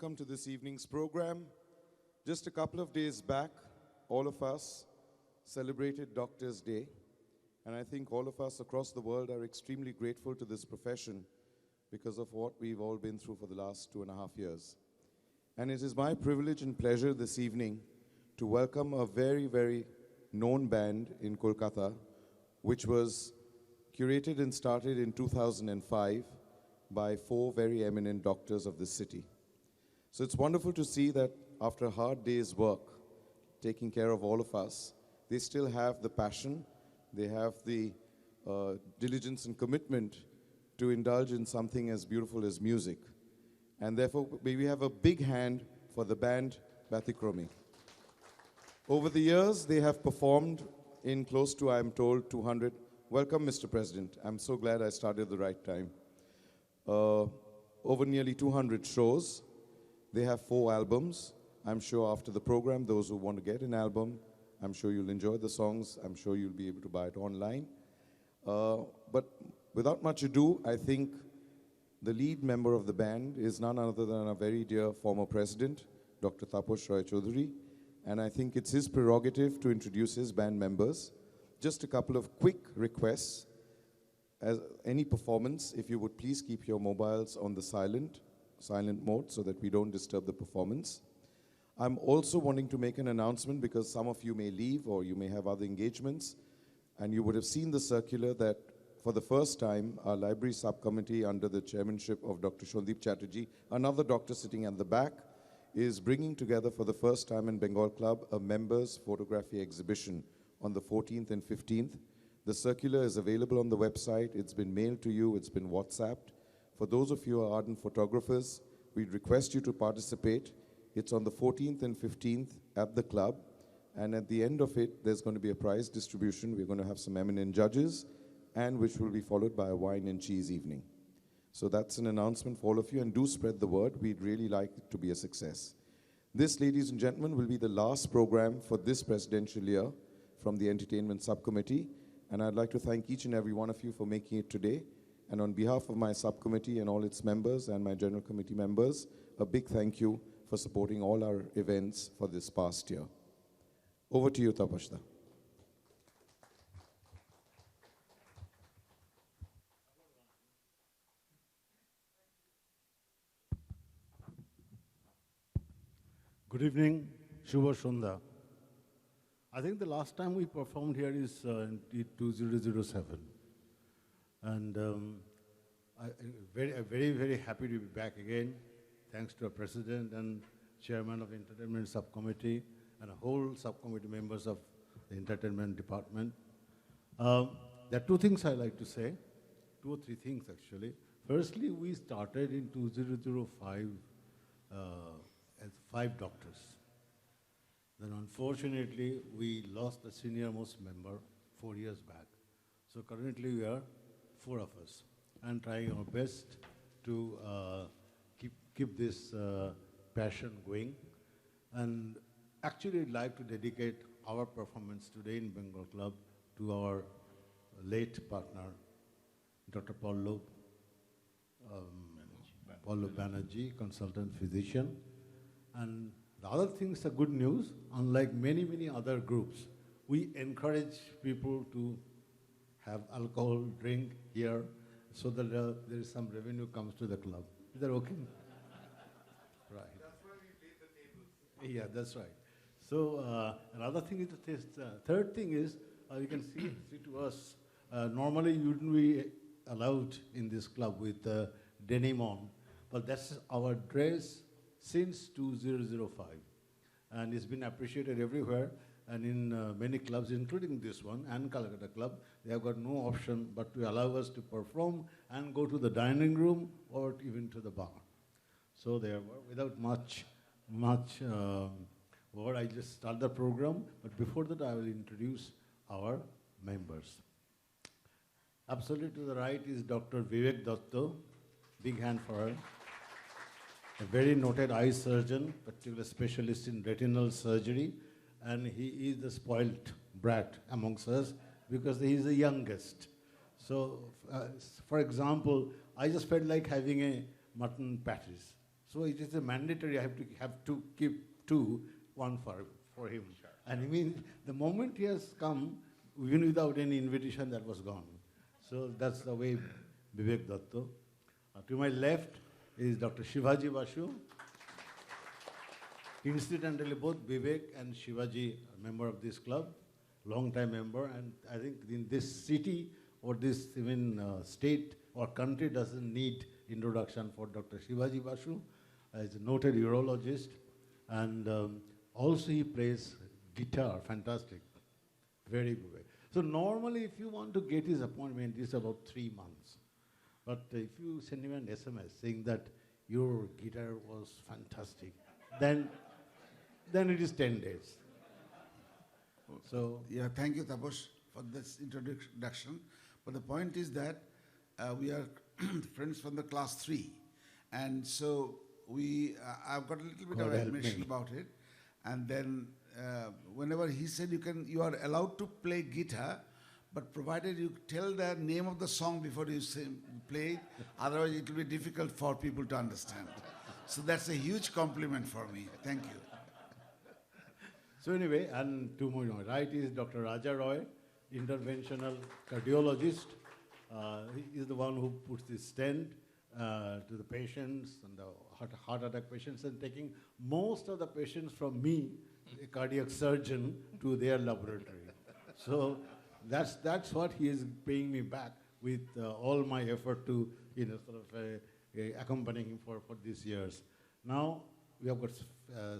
welcome to this evening's program. Just a couple of days back, all of us celebrated Doctors' Day, and I think all of us across the world are extremely grateful to this profession because of what we've all been through for the last 2.5 years. And it is my privilege and pleasure this evening to welcome a very, very known band in Kolkata, which was curated and started in 2005 by 4 very eminent doctors of this city. So it's wonderful to see that after a hard day's work, taking care of all of us, they still have the passion, they have the diligence and commitment to indulge in something as beautiful as music. And therefore, may we have a big hand for the band Byatikromi. Over the years, they have performed in close to, I'm told, 200. Welcome, Mr. President. I'm so glad I started the right time. Over nearly 200 shows. They have 4 albums. I'm sure after the program, those who want to get an album, I'm sure you'll enjoy the songs. I'm sure you'll be able to buy it online. But without much ado, I think the lead member of the band is none other than our very dear former president, Dr. Taposh Roy Chaudhary. And I think it's his prerogative to introduce his band members. Just a couple of quick requests. As any performance, if you would please keep your mobiles on the silent mode so that we don't disturb the performance. I'm also wanting to make an announcement because some of you may leave or you may have other engagements, and you would have seen the circular that for the first time, our library subcommittee under the chairmanship of Dr. Shondeep Chatterjee, another doctor sitting at the back, is bringing together for the first time in Bengal Club a members photography exhibition on the 14th and 15th. The circular is available on the website. It's been mailed to you. It's been WhatsApped. For those of you who are ardent photographers, we'd request you to participate. It's on the 14th and 15th at the club. And at the end of it, there's going to be a prize distribution. We're going to have some eminent judges, and which will be followed by a wine and cheese evening. So that's an announcement for all of you, and do spread the word. We'd really like it to be a success. This, ladies and gentlemen, will be the last program for this presidential year from the Entertainment Subcommittee. And I'd like to thank each and every one of you for making it today. And on behalf of my subcommittee and all its members and my general committee members, a big thank you for supporting all our events for this past year. Over to you, Tapashda. Good evening, Shubha Shunda. I think the last time we performed here is in 2007. And I'm very, very happy to be back again, thanks to our president and chairman of the Entertainment Subcommittee and a whole subcommittee members of the Entertainment Department. There are 2 things I like to say, 2 or 3 things actually. Firstly, we started in 2005 as 5 doctors. Then unfortunately, we lost the senior most member 4 years back. So currently we are 4 of us and trying our best to keep this passion going. And actually I'd like to dedicate our performance today in Bengal Club to our late partner, Dr. Pallab Banerjee, consultant physician. And the other things are good news. Unlike many, many other groups, we encourage people to have alcohol, drink here, so that there is some revenue comes to the club. Is that okay? Right. That's why we played the tables. Yeah, that's right. So another thing is the taste. Third thing is, you can see to us, normally you wouldn't be allowed in this club with denim on, but that's our dress since 2005. And it's been appreciated everywhere. And in many clubs, including this one and Calcutta Club, they have got no option but to allow us to perform and go to the dining room or even to the bar. So there, without much word, I just start the program. But before that, I will introduce our members. Absolutely to the right is Dr. Vivek Datta. Big hand for her. A very noted eye surgeon, particularly specialist in retinal surgery. And he is the spoilt brat amongst us because he is the youngest. So, for example, I just felt like having a mutton patties. So it is a mandatory. I have to keep two, one for him. Sure. And I mean, the moment he has come, even without any invitation, that was gone. So that's the way Vivek Datto. To my left is Dr. Shivaji Basu. Incidentally, both Vivek and Shivaji are member of this club, long-time member, and I think in this city or this even state or country doesn't need introduction for Dr. Shivaji Basu. He's a noted urologist, and also he plays guitar, fantastic, very good. So normally if you want to get his appointment, it's about 3 months. But if you send him an SMS saying that your guitar was fantastic, then it is 10 days. So Yeah, thank you, Taposh, for this introduction. But the point is that we are friends from the class 3. And so I've got a little bit God of help admission me. about it. And then whenever he said you are allowed to play guitar, but provided you tell the name of the song before you play, otherwise it will be difficult for people to understand. So that's a huge compliment for me. Thank you. So anyway, and to my right is Dr. Raja Roy, interventional cardiologist. He is the one who puts the stent to the patients and the heart attack patients, and taking most of the patients from me, a cardiac surgeon, to their laboratory. So that's what he is paying me back with all my effort to sort of accompanying him for these years. Now we have got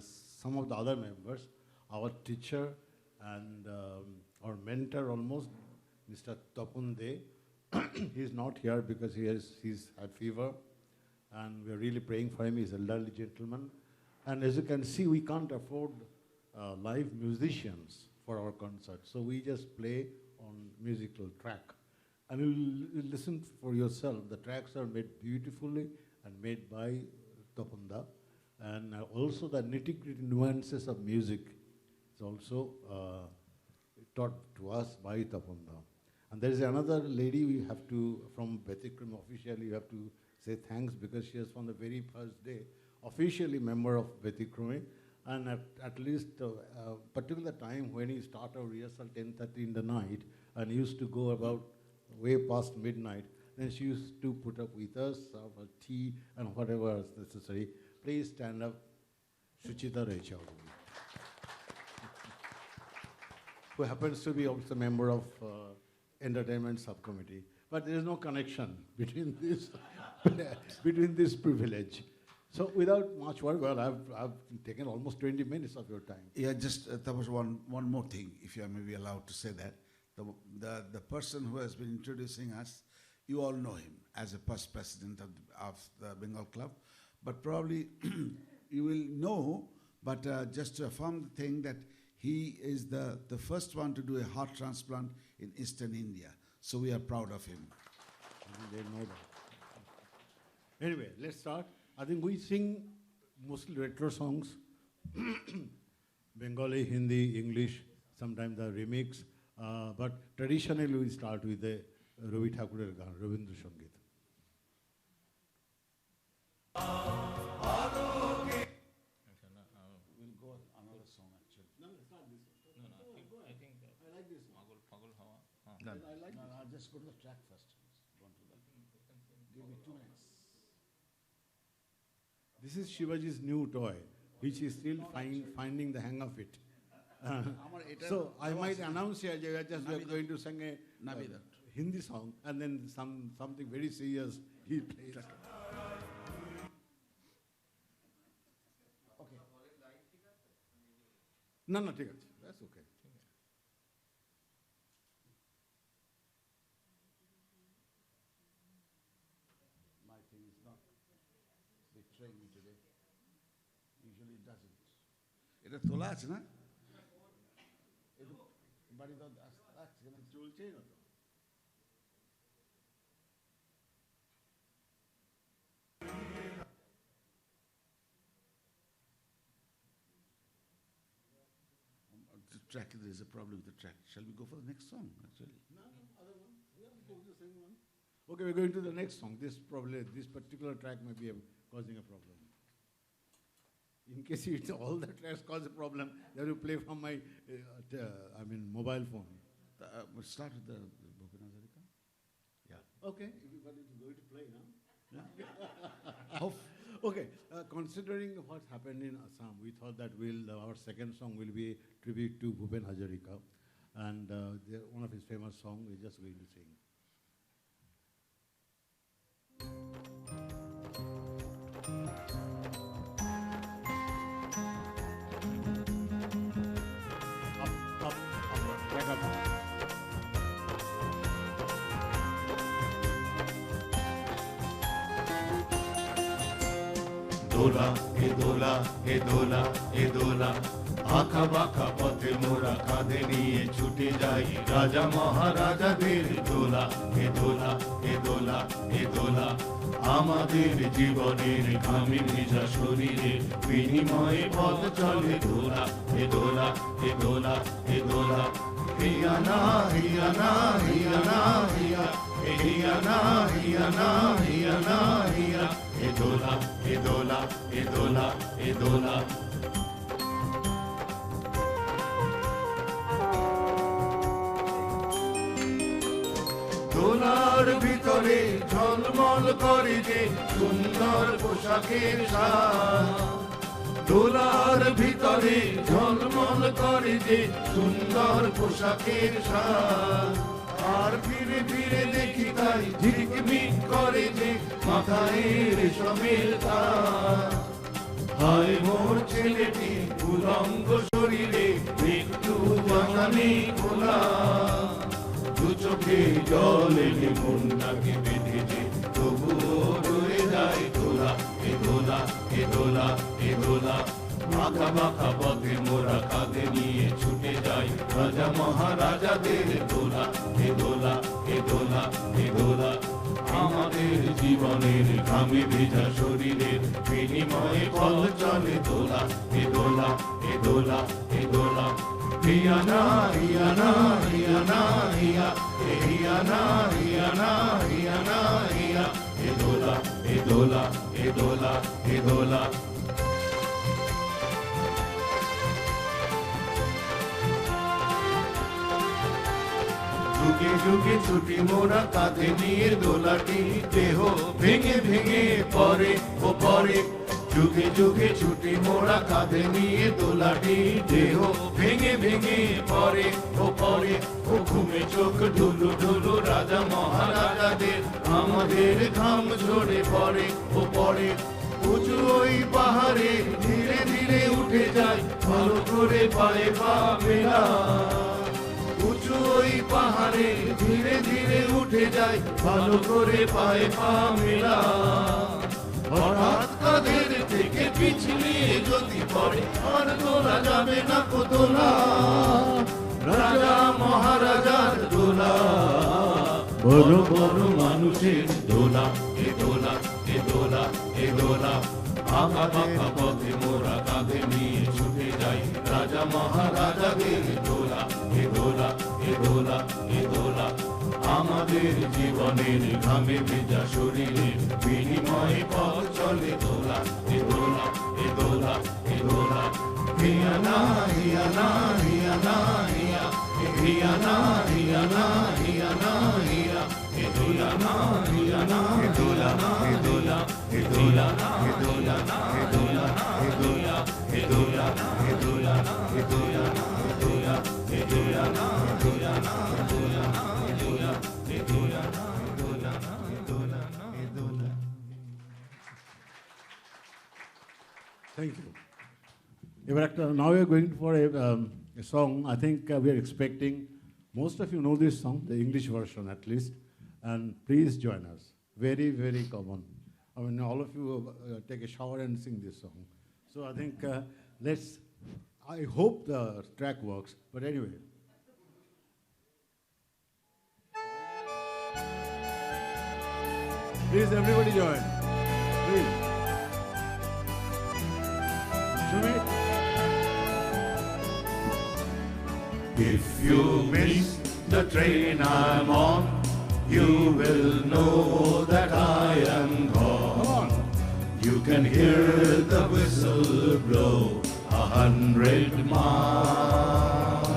some of the other members. Our teacher and our mentor almost, Mr. Tapun De. He's not here because he's had fever, and we're really praying for him. He's an elderly gentleman. And as you can see, we can't afford live musicians for our concerts, so we just play on musical track. And you'll listen for yourself. The tracks are made beautifully and made by Tapunda. And also the nitty-gritty nuances of music is also taught to us by Tapunda. And there is another lady we have to, from Byatikromi officially, you have to say thanks, because she is from the very first day officially member of Byatikromi. And at least a particular time when you start our rehearsal 10:30 in the night and used to go about way past midnight, then she used to put up with us, serve her tea and whatever is necessary. Please stand up, Suchita Raichaudhuri, who happens to be also a member of entertainment subcommittee. But there is no connection between this privilege. So without much word, well, I've taken almost 20 minutes of your time. Yeah, just there was one more thing, if you are maybe allowed to say that. The person who has been introducing us, you all know him as a past president of the Bengal Club, but probably you will know, but just to affirm the thing that he is the first one to do a heart transplant in Eastern India. So we are proud of him. They know that. Anyway, let's start. I think we sing mostly retro songs, Bengali, Hindi, English, sometimes the remix. But traditionally we start with the Ravi Thakurer Gan, Rabindra Sangeet. We'll go another song actually. No, it's not this one. I think I like this one. Pagul Hawa. I like No, this I'll just go to the track first. Go on to that. Give me 2 minutes. This is Shivaji's new toy, which is still finding the hang of it. So I might announce here we are going to sing a Hindi song, and then something very serious he plays. Okay. No, take it. That's okay. My thing is not betraying me today. Usually it doesn't. এটা তোলা আছে না একটু বাড়ি দাও আসছে না চলছেই না তো। The track, there is a problem with the track. Shall we go for the next song actually? No, other one. We have to go to the same one. Okay, we're going to the next song. This particular track may be causing a problem. In case it's all the tracks cause a problem, they will play from my, mobile phone. We'll start with the Bhupen Hazarika. Yeah. Okay, everybody is going to play now. Yeah. Okay, considering what's happened in Assam, we thought that our second song will be a tribute to Bhupen Hazarika. And one of his famous songs we're just going to sing. Up, back up. দোলা হে দোলা হে দোলা হে দোলা আঁকা বাঁকা পথে মোরা কাঁধে নিয়ে ছুটে যাই রাজা মহারাজাদের দোলা হে দোলা হে দোলা হে দোলা আমাদের জীবনের ঘামে ভেজা শরীরে বিনিময়ে পথ চলে দোলা হে দোলা হে দোলা হে দোলা হিয়া না হিয়া না হিয়া না হিয়া হিয়া না হিয়া না হিয়া না হিয়া হে দোলা হে দোলা হে দোলা হে দোলা দোলার ভিতরে ঝলমল করে যে সুন্দর পোশাকের শান দোলার ভিতরে ঝলমল করে যে সুন্দর পোশাকের শান আর ফিরে ফিরে দেখি তাই ঝিকমিক করে যে মাথায় রেশমের তার হায় মোর ছেলেটি উলঙ্গ শরীরে একটু জানানি খোলা দু চোখে জল এনে মনটাকে বেঁধেছে তবুও রয়ে যায় দোলা এ দোলা এ দোলা এ দোলা আঁকা বাঁকা পথে মোরা কাঁধে নিয়ে ছুটে যাই রাজা মহারাজাদের দোলা এ দোলা এ দোলা এ দোলা আমাদের জীবনের ঘামে ভেজা শরীরের বিনিময়ে পথ চলে দোলা এ দোলা এ দোলা এ দোলা হিয়া না হিয়া না হিয়া না হিয়া হিয়া না হিয়া না হিয়া না হিয়া এ দোলা এ দোলা এ দোলা এ দোলা যুগে যুগে ছুটি মোরা কাঁধে নিয়ে দোলাটি দেহ ভেঙে ভেঙে পরে ও পরে যুগে যুগে ছুটি মোরা কাঁধে নিয়ে দোলাটি দেহ ভেঙে ভেঙে পরে ও পরে ও ঘুমে চোখ ঢুলু ঢুলু রাজা মহারাজাদের আমাদের ঘাম ঝরে পড়ে ও পড়ে উঁচু ওই পাহাড়ে ধীরে ধীরে উঠে যায় ভালো করে পায়ে পা মেলা উঁচু ওই পাহাড়ে ধীরে ধীরে উঠে যায় ভালো করে পায়ে পা মেলা হঠাৎ কাঁধের থেকে পিছলিয়ে যদি পড়ে আর তোলা যাবে না কোতলা রাজা মহারাজার দোলা বড় বড় মানুষের দোলা এ দোলা এ দোলা এ দোলা আঁকা বাঁকা পথে মোরা কাঁধে নিয়ে ছুটে যাই রাজা মহারাজাদের দোলা এ দোলা এ দোলা এ দোলা আমাদের জীবনের ঘামে ভেজা শরীরের বিনিময়ে পথ চলে দোলা এ দোলা এ দোলা এ দোলা হিয়া না হিয়া না হিয়া না হিয়া হিয়া না হিয়া না হিয়া না হিয়া এ দোলা না হিয়া না এ দোলা না এ দোলা এ দোলা না এ দোলা না এ দোলা না এ দোলা এ দোলা না এ দোলা না এ দোলা না এ দোলা এ দোলা না এ দোলা না এ দোলা না এ দোলা এ দোলা না এ দোলা না এ দোলা না এ দোলা। Thank you. Now we are going for a song. I think we are expecting, most of you know this song, the English version at least, and please join us. Very, very common. I mean, all of you take a shower and sing this song. So I think I hope the track works, but anyway. Please, everybody join. Please. Sumit. If you miss the train I'm on, you will know that I am gone. You can hear the whistle blow 100 miles.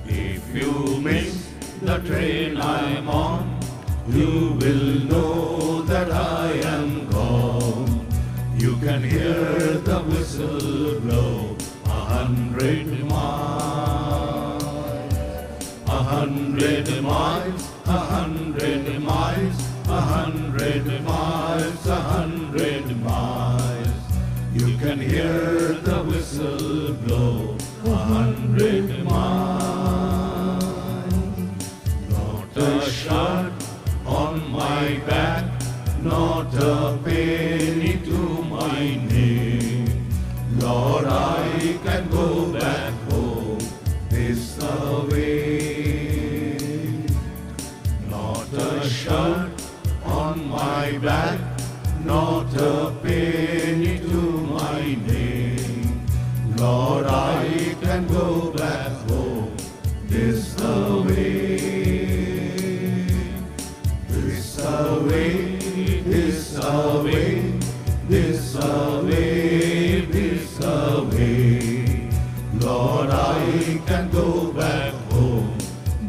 If you miss the train I'm on, you will know that I am gone. You can hear the whistle blow 100 miles. 100 miles, 100 miles, 100 miles, 100 miles. You can hear the whistle blow 100 miles. Not a shirt on my back, not a penny to my name. Lord, I can go back home this away. Not a shirt on my back, not a penny to my name. Lord, I can go back home this away. This away, this away, this away, this away. Lord, I can go back home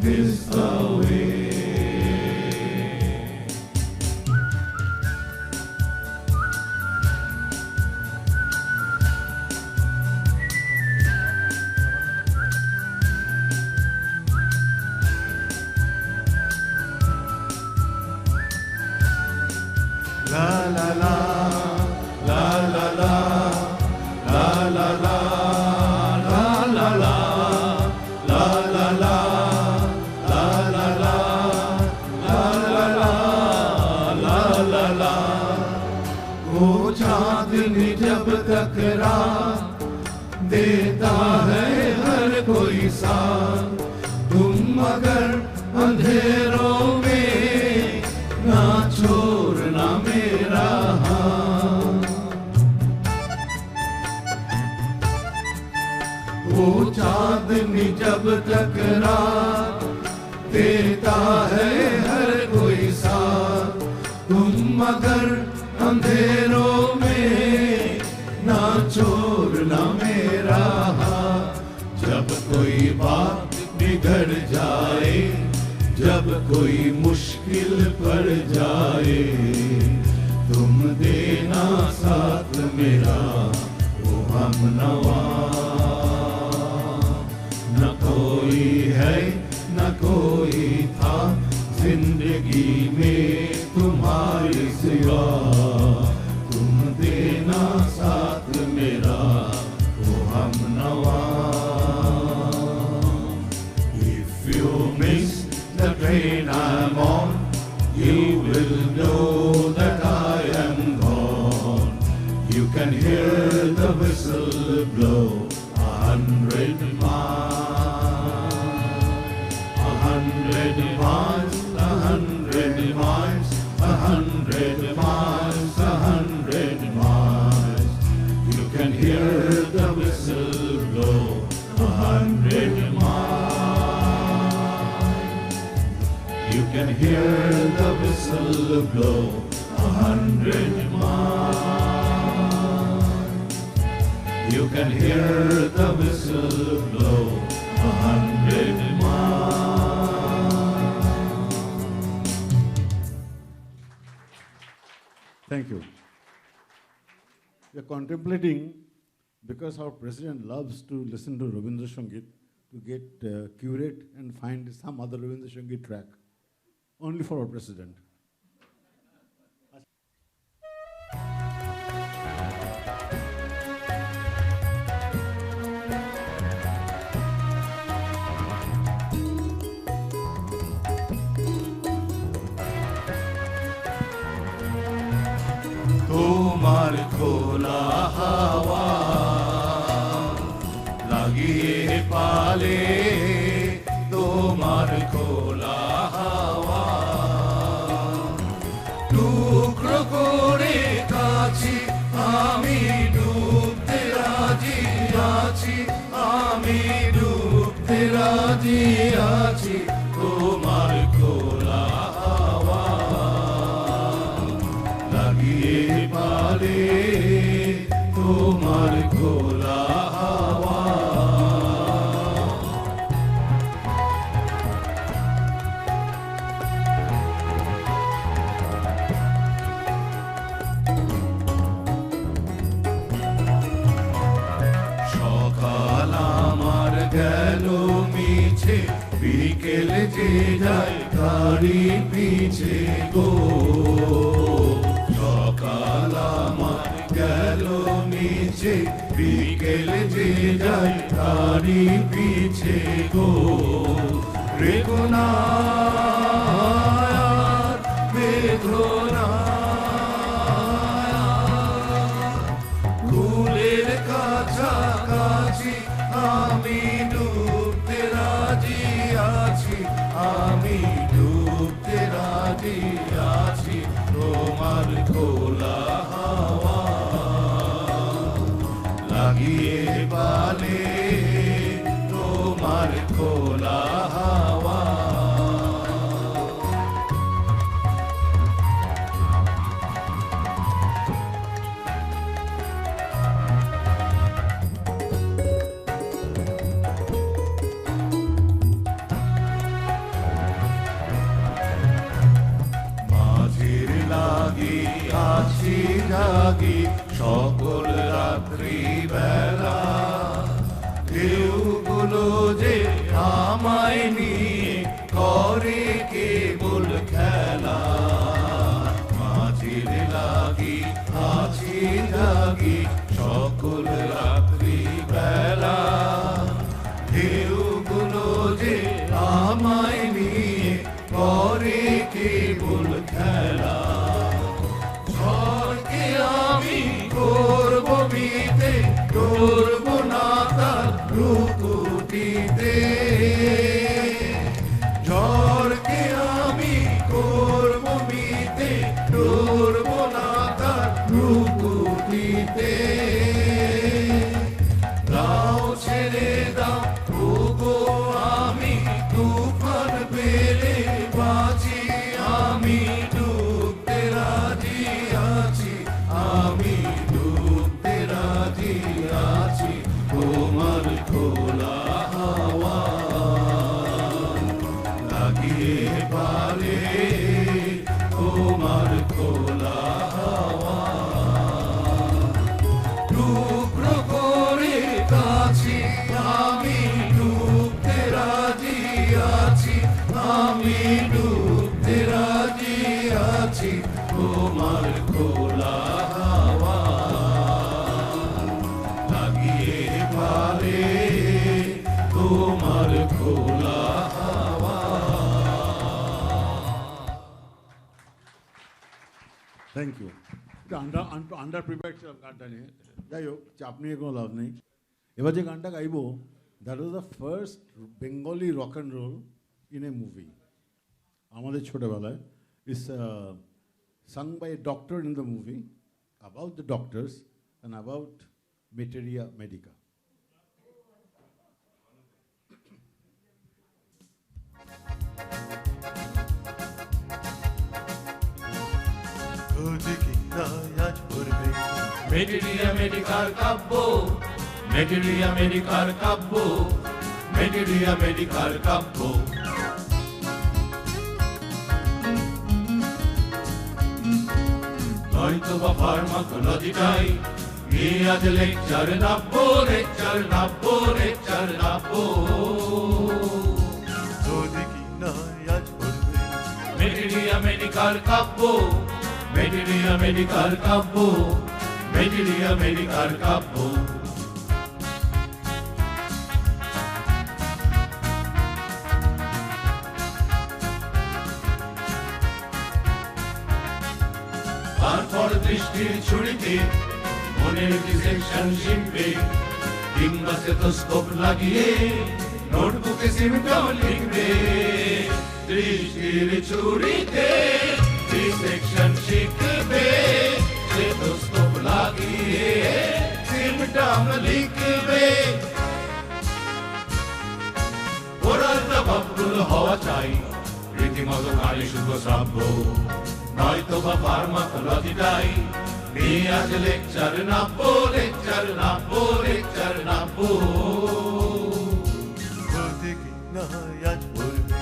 this away. La la la, la la la, la la la, la la la, la la la, la la la, la la la, la la la. वो चांदनी जब तक रात देता है हर कोई साथ, तुम मगर अंधेरों में ना छोड़ना मेरा हाथ। वो चांदनी जब तक रात देता है हर कोई साथ, तुम मगर अंधेरों में ना छोड़ना मेरा हाथ। जब कोई बात बिगड़ जाए, जब कोई मुश्किल पड़ जाए, तुम देना साथ मेरा वो हमनवा। न कोई है न कोई था जिंदगी में तुम्हारे सिवा, तुम देना साथ मेरा वो हमनवा। If you miss the train I'm on, you will know that I am gone. You can hear the whistle blow 100 miles. 100 miles, 100 miles, 100 miles, 100 miles. You can hear the whistle blow 100 miles. You can hear the whistle blow 100 miles. You can hear the whistle blow 100 miles. Thank you. We are contemplating, because our president loves to listen to Rabindra Sangeet, to get curate and find some other Rabindra Sangeet track only for our president. তোমার খোলা হাওয়া লাগিয়ে পালে, তোমার খোলা হাওয়া টুকরো করে কাছি আমি ডুবতে রাজি আছি, আমি ডুবতে রাজি আছি। তোমার খোলা হাওয়া লাগিয়ে পালে তোমার খোলা হাওয়া সকাল আমার গেল মিছে বিকেল যে যায় গাড়ি পিছে গো সকাল আমার গেল মিছে বিকেল যে যায় গাড়ি পিছে গো রেখো না আর বেদনা ফুলের কাছাকাছি আমি ডুবতে রাজি আছি আমি ডুবতে রাজি আছি তোমার খোলা হাওয়া লাগিয়ে পালে তোমার খোলা হাওয়া আছি জাগি সকল রাত্রি বেলা ঢেউগুলো যে আমায় নিয়ে করে কেবল খেলা মাঝির লাগি আছি জাগি সকল রাত্রি বেলা ঢেউগুলো যে আমায় নিয়ে করে কেবল খেলা আমি করবো বিতে করবো না তার রুকুটিতে ঝড়কে আমি করবো বিতে করবো না তার রুকুটিতে দাও ছেড়ে দাও ওগো আমি তুফান পেলে বাঁচি আমি ডুবতে রাজি আছি আমি ডুবতে রাজি আছি তোমার খোলা হাওয়া লাগিয়ে পালে তোমার খোলা হাওয়া টুকরো করে কাছি আমি ডুবতে রাজি আছি আমি ডুবতে রাজি আছি তোমার খোলা হাওয়া লাগিয়ে পালে তোমার খোলা হাওয়া থ্যাংক ইউ আন্ডার প্রিপেয়ার্ড ছিলাম গানটা নিয়ে যাই হোক চাপ নিয়ে কোনো লাভ নেই এবার যে গানটা গাইবো that was the first Bengali rock and roll in a movie আমাদের ছোটোবেলায় is sung by a doctor in the movie about the doctors and about materia medica. Materia medical কাব্য মেটেরিয়া মেডিকাল কাব্য মেটেরিয়া মেডিকাল কাব্য নয়তো বা ফার্মাকোলজিটাই নিয়ে আজ লেকচার নাব্য লেকচার নাব্য লেকচার নাব্য মেটেরিয়া মেডিকাল কাব্য মেটেরিয়া মেডিকাল কাব্য মেটেরিয়া মেডিকাল কাব্য তারপর দৃষ্টির ছুরিতে মনের ডিসেকশন শিখবে কিংবা স্টেথোস্কোপ লাগিয়ে নোটবুকে সিমটম লিখবে দৃষ্টির ছুরিতে ডিসেকশন শিখবে স্টেথোস্কোপ লাগিয়ে সিমটম লিখবে ওরাল প্রভাবগুলো হওয়া চাই রীতিমতো কানে শুভ শ্রাব্য নয়তো বা ফার্মাকোলজিটাই নিয়ে আজ লেকচার নামবো লেকচার নামবো লেকচার নামবো বলতে কি না হয় আজ বলবে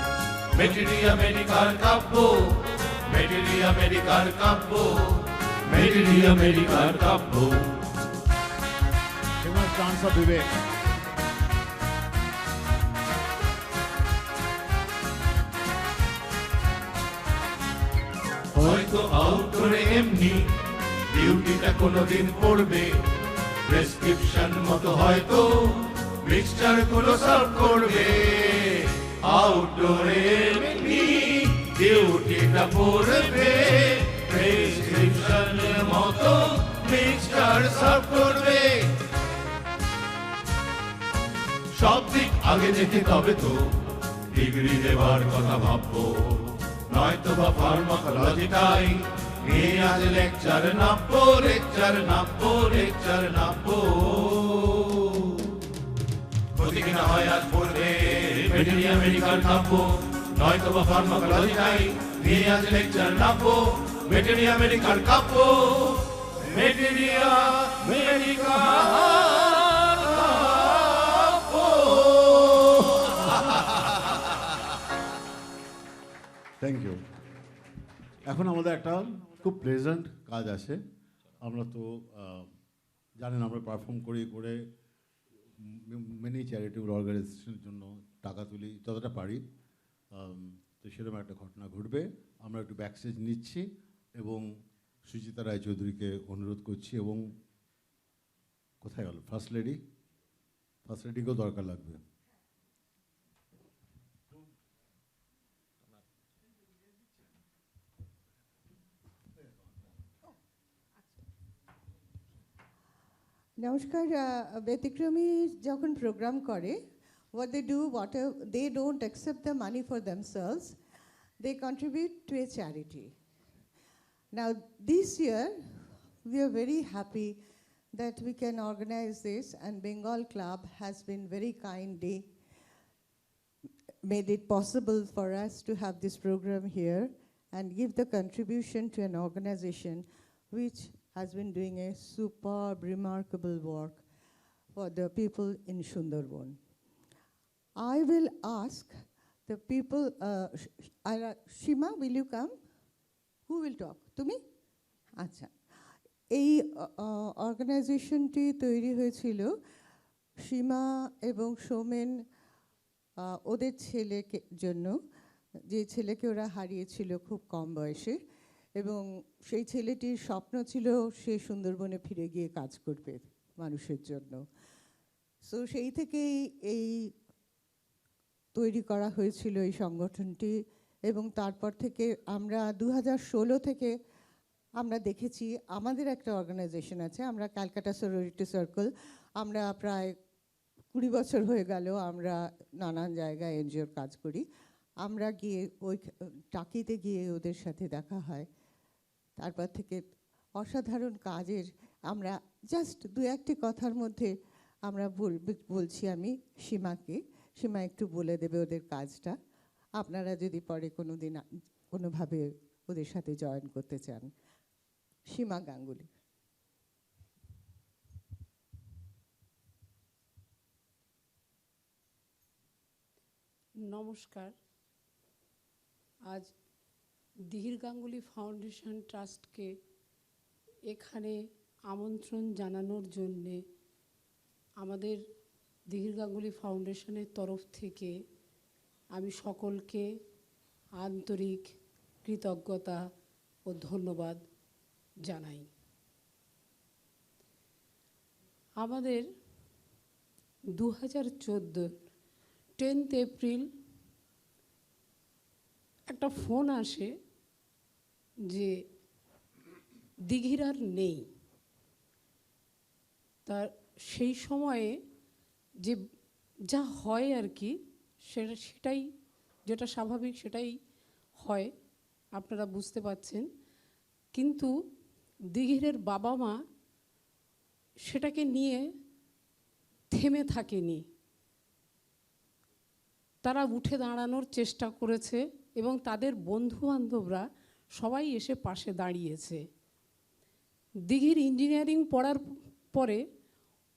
মেটেরিয়া মেডিকার কাব্য মেটেরিয়া মেডিকার কাব্য মেটেরিয়া মেডিকার কাব্য Famous dance of Vivek. হয়তো আউটডোরে এমনি ডিউটিটা কোনোদিন পড়বে প্রেসক্রিপশন মতো হয়তো মিক্সচার গুলো সার্ভ করবে আউটডোরে এমনি ডিউটিটা পড়বে প্রেসক্রিপশন মতো মিক্সচার সার্ভ করবে সব দিক আগে দেখে তবে তো ডিগ্রি দেওয়ার কথা ভাববো নয়তো বা ফার্মাকোলজিটাই নিয়ে আজ লেকচার নামবো লেকচার নামবো লেকচার নামবো ক্ষতি কিনা হয় আজ পড়বে মেটেরিয়া মেডিকাল নামবো নয়তো বা ফার্মাকোলজিটাই নিয়ে আজ লেকচার নামবো মেটেরিয়া মেডিকাল কাঁপবো মেটেরিয়া মেডিকাল থ্যাংক ইউ। এখন আমাদের একটা খুব প্লেজেন্ট কাজ আছে। আমরা তো জানেন আমরা পারফর্ম করে মেনি চ্যারিটেবল অর্গানাইজেশনের জন্য টাকা তুলি যতটা পারি। তো সেরকম একটা ঘটনা ঘটবে। আমরা একটু ব্যাকস্টেজ নিচ্ছি এবং সুচিতা রায়চৌধুরীকে অনুরোধ করছি এবং কোথায় গেল ফার্স্ট লেডিকেও দরকার লাগবে। নমস্কার। ব্যতিক্রমী যখন প্রোগ্রাম করে, what they do, whatever they don't accept the money for themselves, they contribute to a charity. Now this year we are very happy that we can organize this, and Bengal Club has been very kindly made it possible for us to have this program here and give the contribution to an organization which has been doing a superb, remarkable work for the people in Sundarban. I will ask the people, Shima, will you come? Who will talk? Tumi? Acha. এই অর্গানাইজেশনটি তৈরি হয়েছিল সীমা এবং সোমেন ওদের ছেলেকে জন্য, যে ছেলেকে ওরা হারিয়েছিল খুব কম বয়সে, এবং সেই ছেলেটির স্বপ্ন ছিল সে সুন্দরবনে ফিরে গিয়ে কাজ করবে মানুষের জন্য। সো সেই থেকেই এই তৈরি করা হয়েছিল এই সংগঠনটি, এবং তারপর থেকে আমরা 2016 থেকে আমরা দেখেছি আমাদের একটা অর্গানাইজেশন আছে, আমরা ক্যালকাটা সরোরিটি সার্কেল, আমরা প্রায় 20 বছর হয়ে গেল আমরা নানান জায়গায় এনজিওর কাজ করি। আমরা গিয়ে ওই টাকিতে গিয়ে ওদের সাথে দেখা হয়, তারপর থেকে অসাধারণ কাজের আমরা জাস্ট দু একটি কথার মধ্যে আমরা বলছি আমি সীমাকে, সীমা একটু বলে দেবে ওদের কাজটা, আপনারা যদি পরে কোনো দিন কোনোভাবে ওদের সাথে জয়েন করতে চান। সীমা গাঙ্গুলি। নমস্কার। আজ দিহির গাঙ্গুলি ফাউন্ডেশন ট্রাস্টকে এখানে আমন্ত্রণ জানানোর জন্যে আমাদের দিহির গাঙ্গুলি ফাউন্ডেশনের তরফ থেকে আমি সকলকে আন্তরিক কৃতজ্ঞতা ও ধন্যবাদ জানাই। আমাদের 2014 10th এপ্রিল একটা ফোন আসে যে দিঘির আর নেই। তার সেই সময়ে যে যা হয় আর কি সেটাই যেটা স্বাভাবিক সেটাই হয়, আপনারা বুঝতে পারছেন। কিন্তু দিঘিরের বাবা মা সেটাকে নিয়ে থেমে থাকেনি, তারা উঠে দাঁড়ানোর চেষ্টা করেছে এবং তাদের বন্ধু বান্ধবরা সবাই এসে পাশে দাঁড়িয়েছে। দিঘির ইঞ্জিনিয়ারিং পড়ার পরে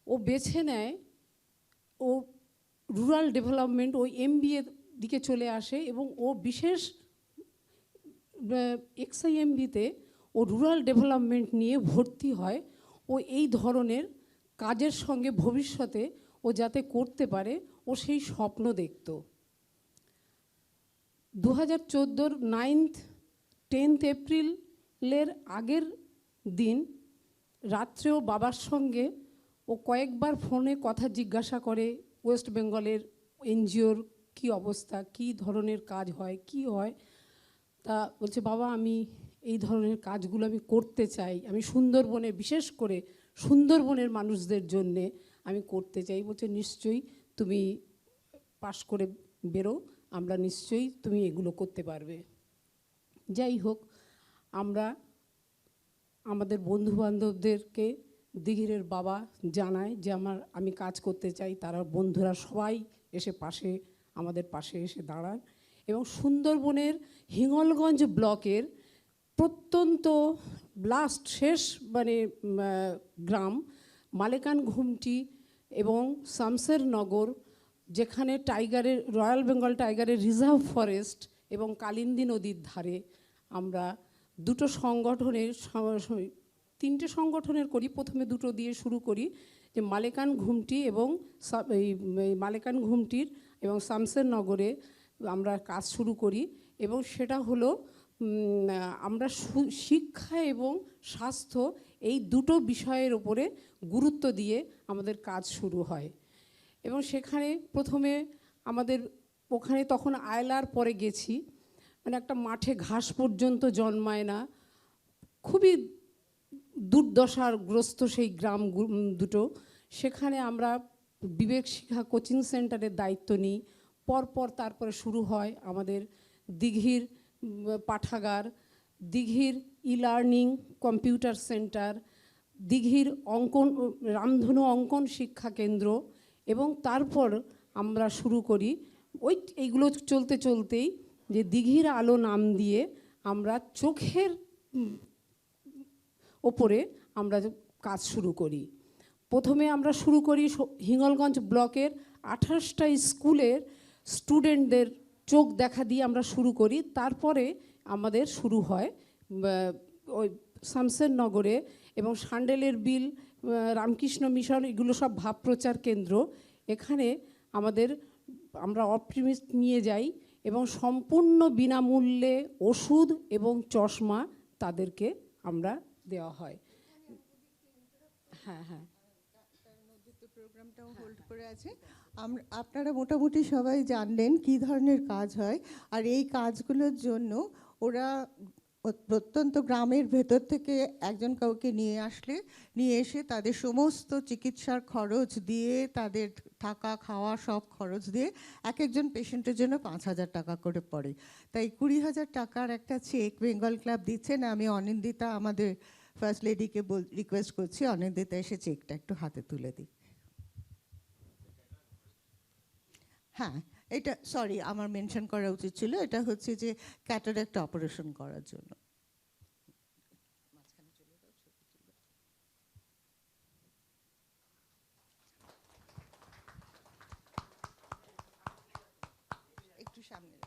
ও বেছে নেয় ও রুরাল ডেভেলপমেন্ট, ও MBA দিকে চলে আসে এবং ও বিশেষ XIMBতে ও রুরাল ডেভেলপমেন্ট নিয়ে ভর্তি হয়। ও এই ধরনের কাজের সঙ্গে ভবিষ্যতে ও যাতে করতে পারে ও সেই স্বপ্ন দেখত। 2014 10th এপ্রিলের আগের দিন রাত্রেও বাবার সঙ্গে ও কয়েকবার ফোনে কথা জিজ্ঞাসা করে ওয়েস্ট বেঙ্গলের NGOর কী অবস্থা, কী ধরনের কাজ হয়, কি হয়। তা বলছে, বাবা আমি এই ধরনের কাজগুলো আমি করতে চাই, আমি সুন্দরবনে, বিশেষ করে সুন্দরবনের মানুষদের জন্যে আমি করতে চাই। বলছে নিশ্চয়ই তুমি পাশ করে বেরো, আমরা নিশ্চয়ই তুমি এগুলো করতে পারবে। যাই হোক, আমরা আমাদের বন্ধুবান্ধবদেরকে দিঘিরের বাবা জানায় যে আমি কাজ করতে চাই। তারা বন্ধুরা সবাই এসে আমাদের পাশে এসে দাঁড়ান এবং সুন্দরবনের হিঙ্গলগঞ্জ ব্লকের প্রত্যন্ত লাস্ট শেষ গ্রাম মালেকান ঘুমটি এবং শামসেরনগর, যেখানে রয়্যাল বেঙ্গল টাইগারের রিজার্ভ ফরেস্ট এবং কালিন্দী নদীর ধারে আমরা তিনটে সংগঠনের করি। প্রথমে দুটো দিয়ে শুরু করি, যে মালেকান ঘুমটি এবং মালেকান ঘুমটির এবং শামসেরনগরে আমরা কাজ শুরু করি। এবং সেটা হলো আমরা শিক্ষা এবং স্বাস্থ্য এই দুটো বিষয়ের ওপরে গুরুত্ব দিয়ে আমাদের কাজ শুরু হয়। এবং সেখানে প্রথমে আমাদের ওখানে তখন আয়লার পরে গেছি, একটা মাঠে ঘাস পর্যন্ত জন্মায় না, খুবই দুর্দশাগ্রস্ত সেই গ্রাম দুটো। সেখানে আমরা বিবেক শিক্ষা কোচিং সেন্টারের দায়িত্ব নিই। পরপর তারপরে শুরু হয় আমাদের দিঘির পাঠাগার, দিঘির লার্নিং কম্পিউটার সেন্টার, দিঘির রামধনু অঙ্কন শিক্ষা কেন্দ্র। এবং তারপর আমরা শুরু করি এইগুলো চলতে চলতেই যে দিঘির আলো নাম দিয়ে আমরা চোখের ওপরে আমরা কাজ শুরু করি। প্রথমে আমরা শুরু করি হিঙ্গলগঞ্জ ব্লকের 28টা স্কুলের স্টুডেন্টদের চোখ দেখা দিয়ে আমরা শুরু করি। তারপরে আমাদের শুরু হয় ওই শামসেরনগরে এবং সান্ডেলের বিল, রামকৃষ্ণ মিশন, এগুলো সব ভাব প্রচার কেন্দ্র। এখানে আমরা অপটিমিস্ট নিয়ে যাই এবং সম্পূর্ণ বিনামূল্যে ওষুধ এবং চশমা তাদেরকে আমরা দেওয়া হয়। হ্যাঁ হ্যাঁ, প্রোগ্রামটাও হোল্ড করে আছে। আপনারা মোটামুটি সবাই জানলেন কী ধরনের কাজ হয়। আর এই কাজগুলোর জন্য ওরা প্রত্যন্ত গ্রামের ভেতর থেকে একজন কাউকে নিয়ে এসে তাদের সমস্ত চিকিৎসার খরচ দিয়ে, তাদের থাকা খাওয়া সব খরচ দিয়ে একজন পেশেন্টের জন্য 5,000 টাকা করে পড়ে। তাই 20,000 টাকার একটা চেক বেঙ্গল ক্লাব দিচ্ছেন। আমি অনিন্দিতা, আমাদের ফার্স্ট লেডিকে রিকোয়েস্ট করছি, অনিন্দিতা এসে চেকটা একটু হাতে তুলে দিই। হ্যাঁ, এটা সরি আমার মেনশন করা উচিত ছিল। এটা হচ্ছে যে ক্যাটারাক্ট অপারেশন করার জন্য। একটু সামনে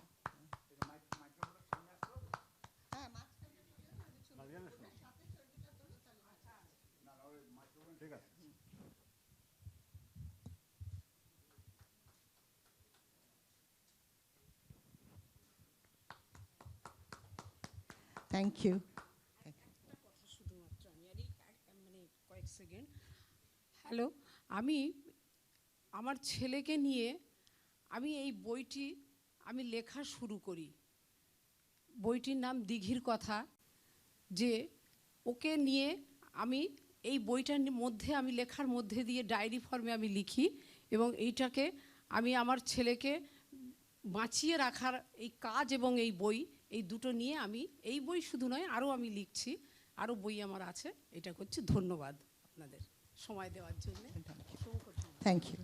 থ্যাংক ইউ। কয়েক সেকেন্ড। হ্যালো, আমি আমার ছেলেকে নিয়ে আমি এই বইটি লেখা শুরু করি। বইটির নাম দিঘির কথা। যে ওকে নিয়ে আমি এই বইটার মধ্যে লেখার মধ্যে দিয়ে ডায়েরি ফর্মে আমি লিখি এবং এইটাকে আমি আমার ছেলেকে বাঁচিয়ে রাখার এই কাজ এবং এই বই, এই দুটো নিয়ে আমি এই বই শুধু নয় আরও আমি লিখছি, আরও বই আমার আছে। এটা করছি। ধন্যবাদ আপনাদের সময় দেওয়ার জন্য। Thank you.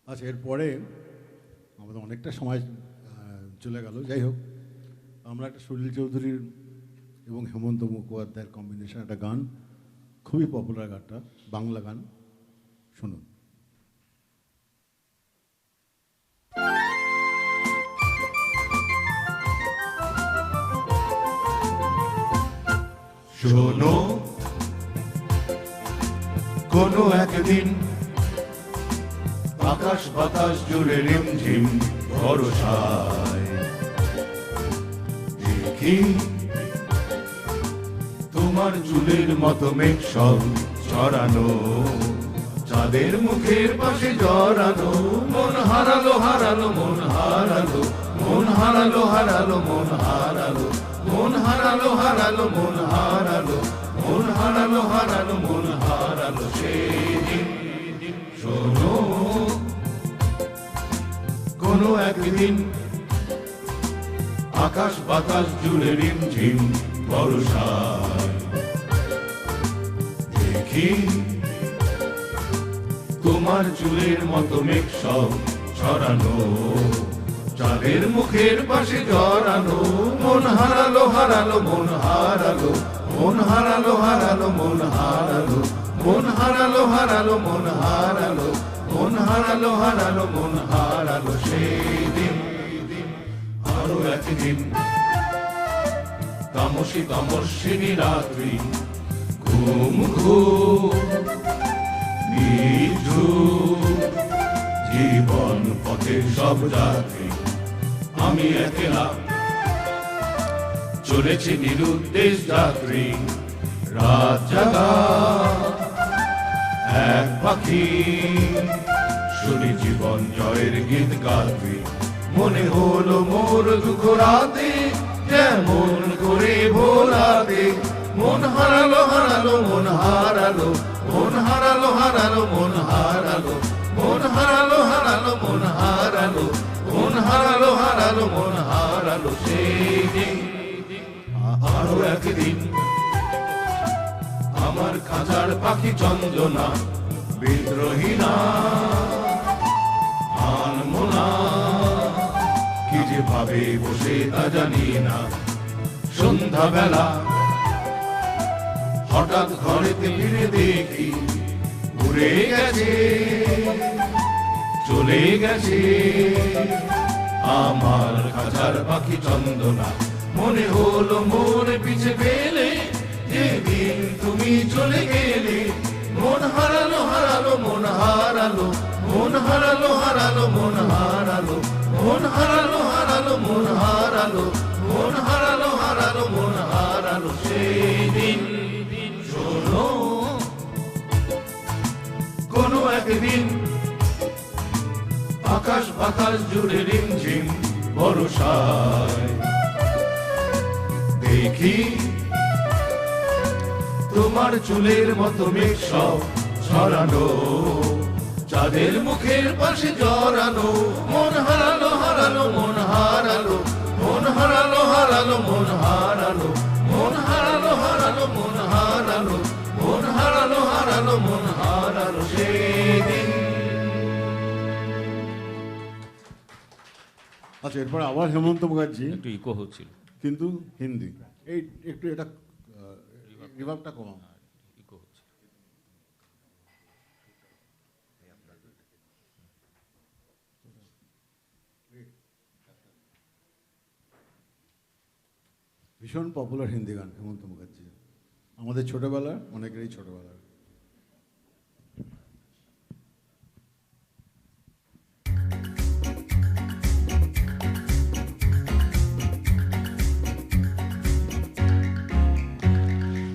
আচ্ছা, এরপরে আমাদের অনেকটা সময় চলে গেল। যাই হোক, আমরা একটা সলিল চৌধুরীর এবং হেমন্ত মুখোপাধ্যায়ের কম্বিনেশন একটা গান, খুবই পপুলার গানটা, বাংলা গান, শুনুন। শোনো কোনো একদিন আকাশ বাতাস জুড়ে রিমঝিম ভরসায় দেখি তোমার চুলের মতো মেঘ সব ছড়ানো, চাঁদের মুখের পাশে জড়ানো, মন হারালো হারালো মন হারালো, মন হারালো হারালো মন হারালো, মন হারালো হারালো মন হারালো, মন হারালো হারালো মন হারালো সেদিন। শোনো কোনো একদিন আকাশ বাতাস জুড়ে রিমঝিম বর্ষায় দেখি তোমার চুলের মতো মেঘ সব ছড়ানো, চাঁদের মুখের পাশে জড়ানো, মন হারালো হারালো মন হারালো, মন হারালো হারালো মন হারালো, মন হারালো হারালো মন হারালো, মন হারালো হারালো মন হারালো সেদিন। আরো একদিন তামসী তামস্বিনী রাত্রি, ঘুম ঘুম নিঝুম জীবন পথের সব যাত্রী, আমি একলা চলেছি নিরুদ্দেশ যাত্রী, রাত জাগা এক পাখি, শুনি জীবন জয়ের গীত গাত্রী, মনে হলো মোর দুঃখ রাতে যেমন করে ভোলাতে, মন হারালো হারালো মন হারালো, মন হারালো হারালো মন হারালো, মন হারালো হারালো মন হারালো, মন হারালো হারালো মন হারালো সেদিন। আরো একদিন আমার খাঁচার পাখি চন্দনা বিদ্রোহী না আনমনা, কি যে ভাবে বসে তা জানি না, সন্ধ্যা বেলা হঠাৎ ঘরেতে ফিরে দেখি উড়ে গেছে চলে গেছে আমার খাঁচার পাখি চন্দনা, মনে হলো মোর পিছে ফেলে যেদিন তুমি চলে গেলে, মন হারালো হারালো মন হারালো, মন হারালো হারালো মন হারালো, মন হারালো হারালো মন হারালো, মন হারালো হারালো মন হারালো সেদিন। শোনো কোনো একদিন আকাশ বাতাস জুড়ে রিমঝিম বর্ষায় দেখি তোমার চুলের মতো মেঘ সব ছড়ানো, চাঁদের মুখের পাশে জড়ানো, মন হারালো হারালো মন হারালো, মন হারালো হারালো মন হারালো, মন হারালো হারালো মন হারালো, মন হারালো হারালো মন হারালো সেদিন। আচ্ছা, এরপরে আবার হেমন্ত মুখার্জি, একটু ইকো হচ্ছিল কিন্তু হিন্দি। এই একটু এটা রিভার্বটা কমাও। ইকো হচ্ছে। ভীষণ পপুলার হিন্দি গান হেমন্ত মুখার্জি, আমাদের ছোটবেলার, অনেকেরই ছোটবেলার।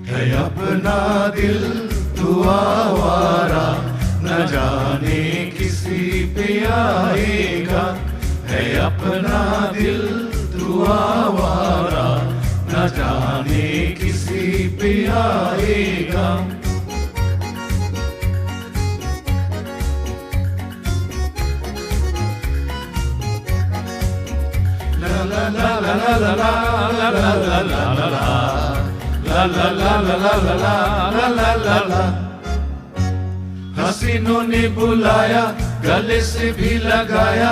है अपना दिल दुआ वारा, न जाने किसी पे आएगा, है अपना दिल दुआ वारा, न जाने किसी पे आएगा। ला ला ला ला ला ला ला ला ला ला ला ला La la la la la la la la la la, हसीनों ने बुलाया गले से भी लगाया,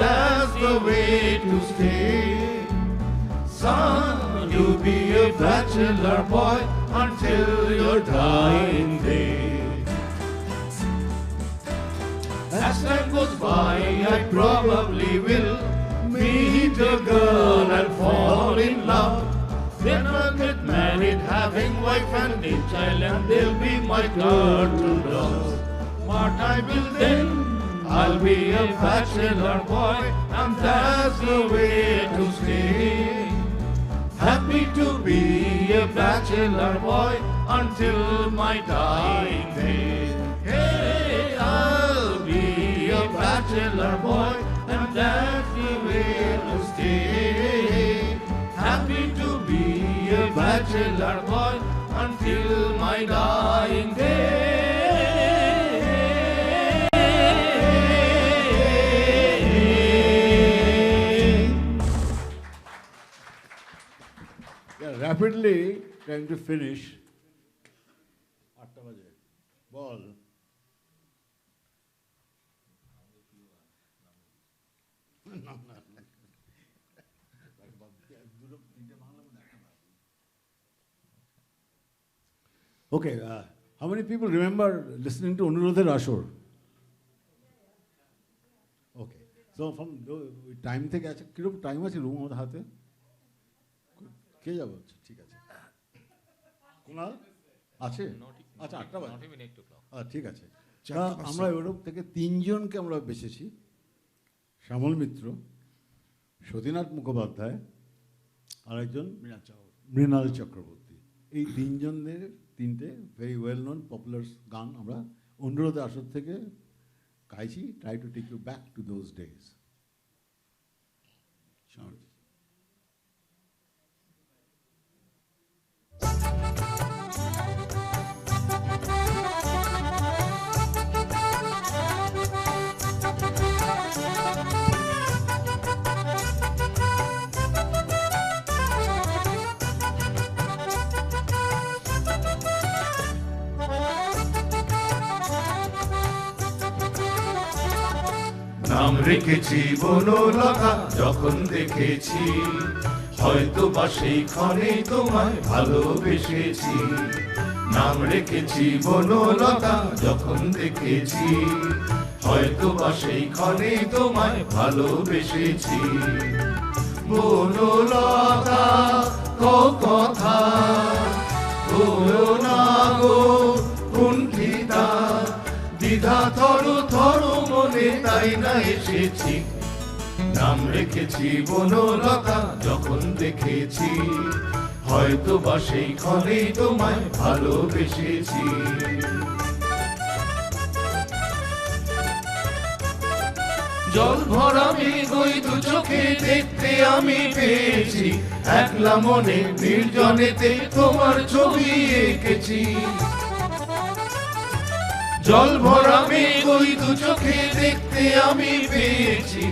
that's the way to stay. Son, you'll be a bachelor boy until your dying day. As time goes by, I probably will meet a girl and fall in love. Then I'll get married, having wife and a child, and they'll be my turtle doves. But I will then, I'll be a bachelor boy, and that's the way to stay. Happy to be a bachelor boy until my dying day. Hey, I'll be a bachelor boy, and that's the way to stay. Happy to be a bachelor boy until my dying day. Rapidly trying to finish. 8 baje. Ball. Okay, how many people remember listening to Anurodher Ashor? Okay, so from time থেকে আছে কিরকম time আছে room আমাদের হাতে কে যাবে ঠিক আছে কোনাল আছে আচ্ছা 8টা বাজে ঠিক আছে আমরা ইউরোপ থেকে 3 জনকে আমরা বেছেছি শ্যামল মিত্র সতীনাথ মুখোপাধ্যায় আর একজন মৃণাল চক্রবর্তী এই 3 জনের 3টে ভেরি ওয়েল নোন পপুলার গান আমরা অনুরোধ আসর থেকে গাইছি try to take you back to those days নাম রেখেছি বনলতা যখন দেখেছি হয়তো বা সেই ক্ষণে তোমায় ভালোবেসেছি নাম রেখেছি বনলতা যখন দেখেছি হয়তো বা সেই ক্ষণে তোমায় ভালোবেসেছি বনলতা কথা বলো না গো কুণ্ঠিতা দ্বিধা থরো থরো মনে তাই না এসেছি নাম রেখেছি বনলতা যখন দেখেছি হয়তো বা সেই ক্ষণেই তোমায় ভালোবেসেছি জল ভরা মেঘ ওই দু চোখে দেখতে আমি পেয়েছি একলা মনে নির্জনেতে তোমার ছবি এঁকেছি জল ভরা মেঘ ওই দু চোখে দেখতে আমি পেয়েছি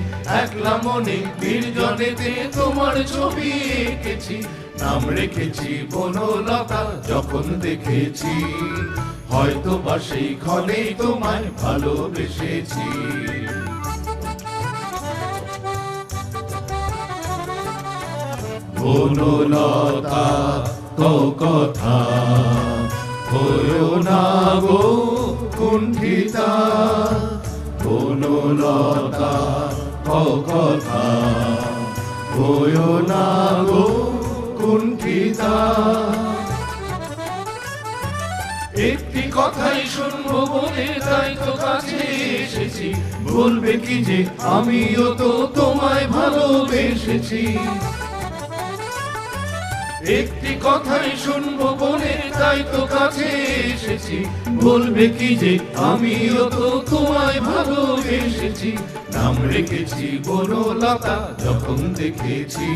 একলা মনে নির্জনেতে তোমার ছবি এঁকেছি নাম রেখেছি বনলতা যখন দেখেছি হয়তো বা সেই ক্ষণেই তোমায় ভালোবেসেছি বনলতা কথা হয়ো না গো কুণ্ঠিতা বনলতা কথা হয়ো না গো কুণ্ঠিতা একটি কথাই শুনবো বলে তাই তো কাছে এসেছি বলবে কি যে আমিও তো তোমায় ভালোবেসেছি একটি কথাই শুনবো বলে তাই তো কাছে এসেছি বলবে কি যে আমিও তো তোমায় ভালোবেসেছি নাম রেখেছি বনলতা যখন দেখেছি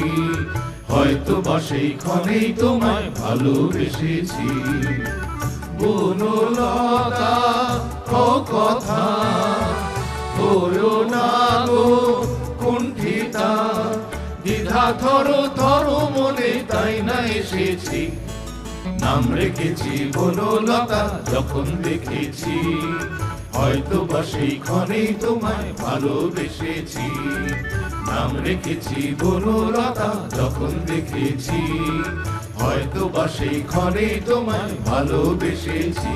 হয়তো বা সেই ক্ষণেই তোমায় ভালোবেসেছি বনলতা কথা হয়ো না গো কুণ্ঠিতা দ্বিধা থরো থরো মনে তাই না এসেছি নাম রেখেছি বনলতা যখন দেখেছি হয়তো বা সেই ক্ষণেই তোমায় ভালোবেসেছি, নাম রেখেছি বনলতা যখন দেখেছি, হয়তো বা সেই ক্ষণেই তোমায় ভালোবেসেছি।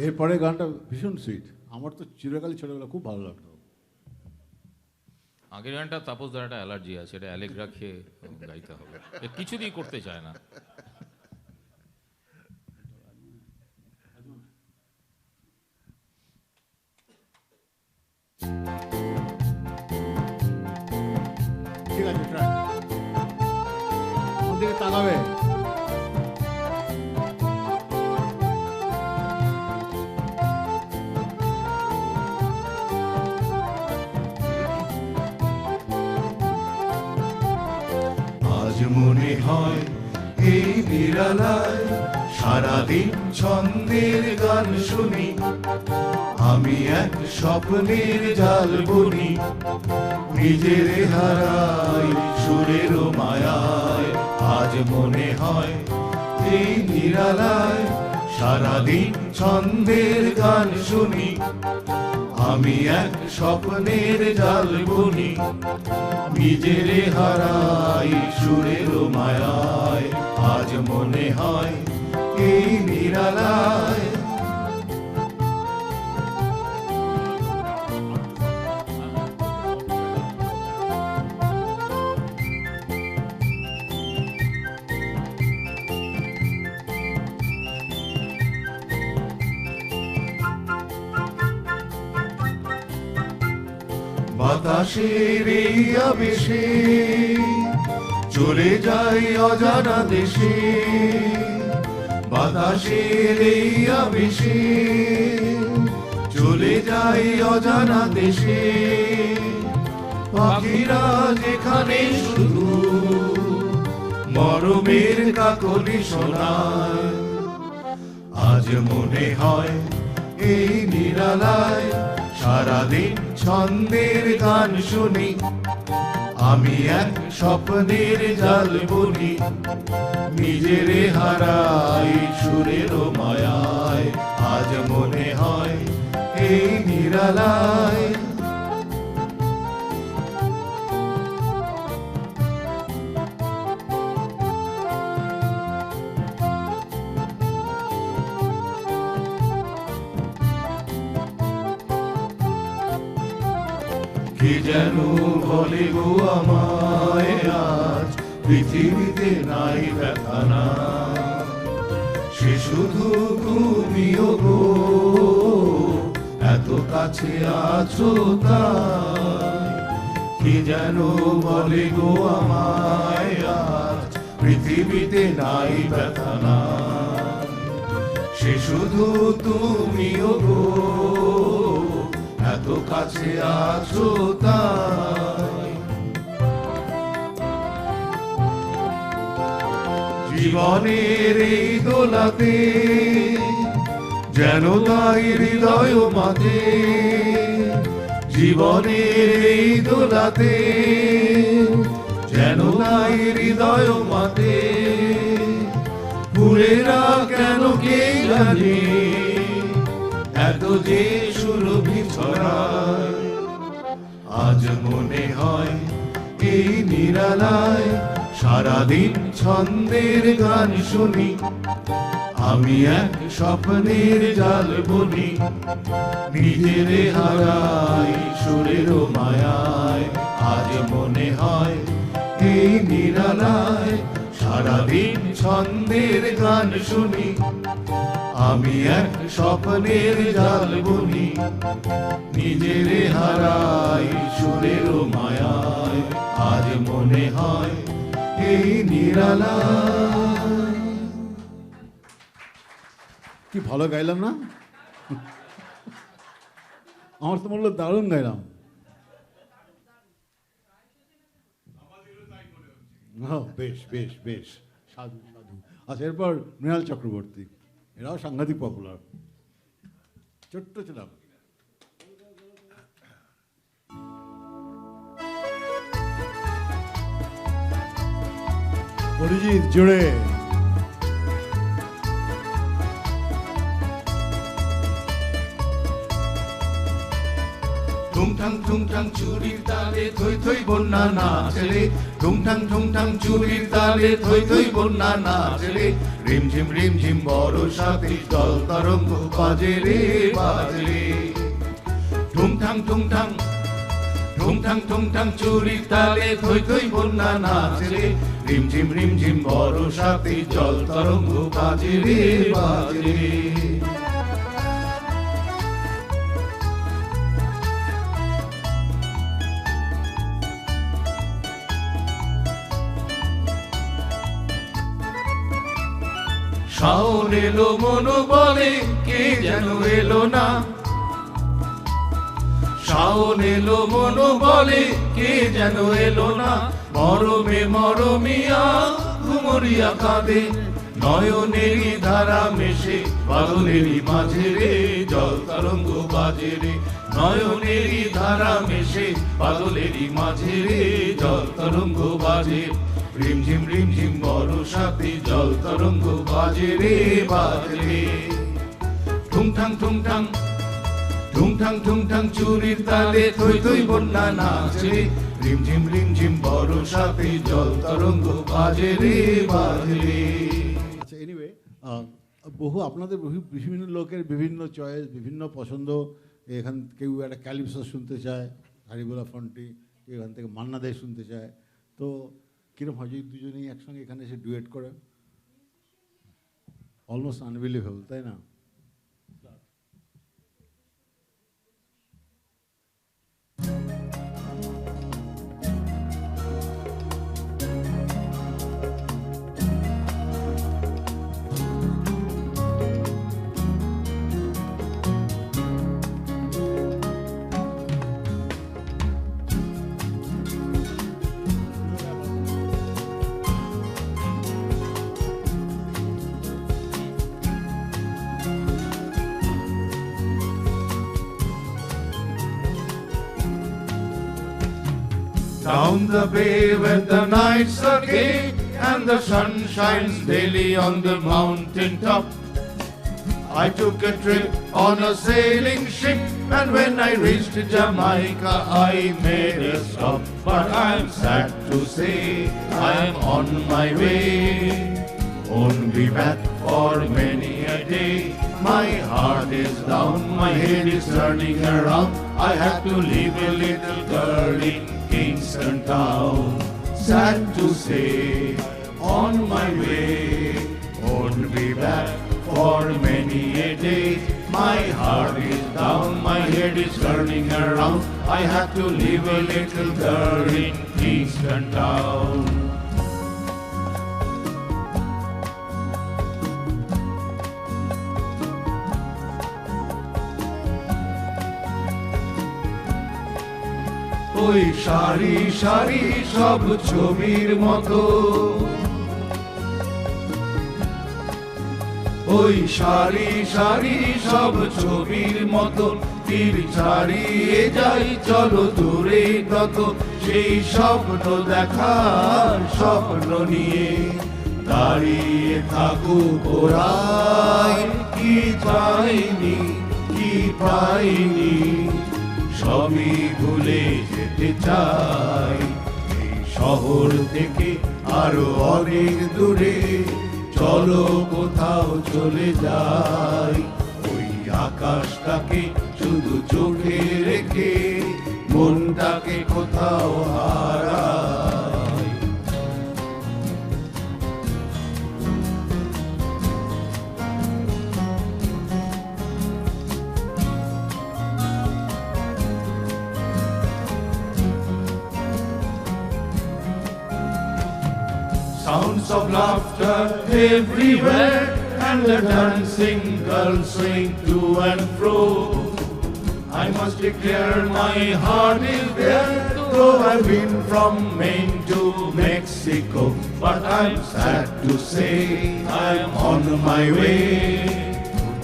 এরপরে গানটা ভীষণ সুইট, আমার তো চিরকালই ছোটবেলা খুব ভালো লাগতো। আগের গানটা তাপস দার একটা অ্যালার্জি আছে, এটা অ্যালেগ্রা খেয়ে গাইতে হবে, কিছুতেই করতে চায় না। ঠিক আছে, ট্রাই আমার দিকে তাকাবে। আজ মনে হয় এই নিরালায় সারাদিন ছন্দের গান শুনি, আমি এক স্বপ্নের জাল বুনি, নিজের হারাই সুরের মায়ায়। আজ মনে হয় এই নিরালায় সারাদিন ছন্দের গান শুনি, আমি এক স্বপ্নের জাল বুনি, নিজের হারাই সুরের মায়ায়। আজ মনে হয় এই নিরালায় বাতাসের এই আবেশে চলে যাই অজানা দেশে, বাতাসের এই আবেশে চলে যাই অজানা দেশে, পাখিরা যেখানে শুধু মরমের কাকলি শোনায়। আজ মনে হয় এই নিরালায় সারাদিন ছন্দের গান শুনি, আমি এক স্বপ্নের জাল বুনি, নিজের হারাই সুরের মায়ায়। আজ মনে হয় এই নিরালায় কে যেন বলে গো আমায় আজ পৃথিবীতে নাই ব্যথা না, সে শুধু তুমিও গো এত কাছে আছো তাই। কে যেন বলে গো আমায় আজ পৃথিবীতে নাই ব্যথা না, সে শুধু তুমিও গো এত কাছে আছো তাই। জীবনের এই দোলাতে যেন তাই হৃদয় মাতে, জীবনের এই দোলাতে যেন তাই হৃদয় মাতে, ফুলেরা কেন কে জানে এত যে সুরভি ছড়ায়। আজ মনে হয় এই নিরালায় সারাদিন ছন্দের গান শুনি, আমি এক স্বপ্নের জাল বুনি, নিজের হারাই সুরের মায়ায়। আজ মনে হয় এই নিরালায় সারাদিন ছন্দের গান শুনি, আমি এক স্বপ্নের জাল বুনি, নিজের হারাই সুরের মায়ায়। আজ মনে হয় এই নিরালায়। কি ভালো গাইলাম না? আমার তো মনে হলো দারুণ গাইলাম। বেশ বেশ বেশ, সাধু সাধু। আচ্ছা, এরপর মৃণাল চক্রবর্তী, এরাও সাংঘাতিক পপুলার, ছোট্ট ছিলাম। অরিজিৎ জুড়ে ঠুংঠাং চুরির তালে থই থই বন্যা নাচে রে ঠুংঠাং চুরির তালে থই থই বন্যা নাচে রে রিমঝিম বর্ষাতে জল তরঙ্গ বাজে রে ঠুংঠাং চুরির তালে থই থই বন্যা নাচে রে রিমঝিম বর্ষাতে জল তরঙ্গ বাজে রে শাওন এলো মন বলে কে যেন এলো না শাওন এলো মন বলে কে যেন এলো না মরমিয়া ঘুমরিয়া কাঁদে নয়নেরই ধারা মেশে বাদলেরই মাঝে রে জল তরঙ্গ বাজে রে নয়নেরই ধারা মেশে বাদলেরই মাঝে রে জল তরঙ্গ বাজে রিমঝিম বর্ষাতে জল তরঙ্গ বাজে রে ঠুংঠাং চুরির তালে থই থই বন্যা নাচে রিমঝিম বর্ষাতে জল তরঙ্গ বাজে রে আচ্ছা এনিওয়ে আপনাদের বিভিন্ন লোকের বিভিন্ন চয়েস বিভিন্ন পছন্দ এখান কেউ একটা ক্যালিপসো শুনতে চায় হারিবোলা ফন্টি কেউ এখান থেকে মান্না দে শুনতে চায় তো কিরম হয় যদি দুজনেই একসঙ্গে এখানে এসে ডুয়েট করে অলমোস্ট আনবিলিভেবল তাই না Down the bay where the nights are gay and the sun shines daily on the mountain top. I took a trip on a sailing ship and when I reached Jamaica I made a stop. But I'm sad to say I'm on my way. Won't be back for many a day. My heart is down, my head is turning around. I have to leave a little girl in Kingston town. Sad to say, on my way, won't be back for many a day. My heart is down, my head is turning around. I have to leave a little girl in Kingston town. ওই সারি সারি সব ছবির মতো ওই সারি সারি সব ছবির মতো তীর ছাড়িয়ে যাই চলো দূরে তত সেই স্বপ্ন দেখার স্বপ্ন নিয়ে দাঁড়িয়ে থাকুক ওরাই কি চাইনি কি পাইনি সবই ভুলে যেতে চাই এই শহর থেকে আরো অনেক দূরে চলো কোথাও চলে যাই ওই আকাশটাকে শুধু চোখে রেখে মনটাকে কোথাও হারাই Sounds of laughter everywhere and the dancing girls swing to and fro. I must declare my heart is there, though I've been from Maine to Mexico. But I'm sad to say I'm on my way.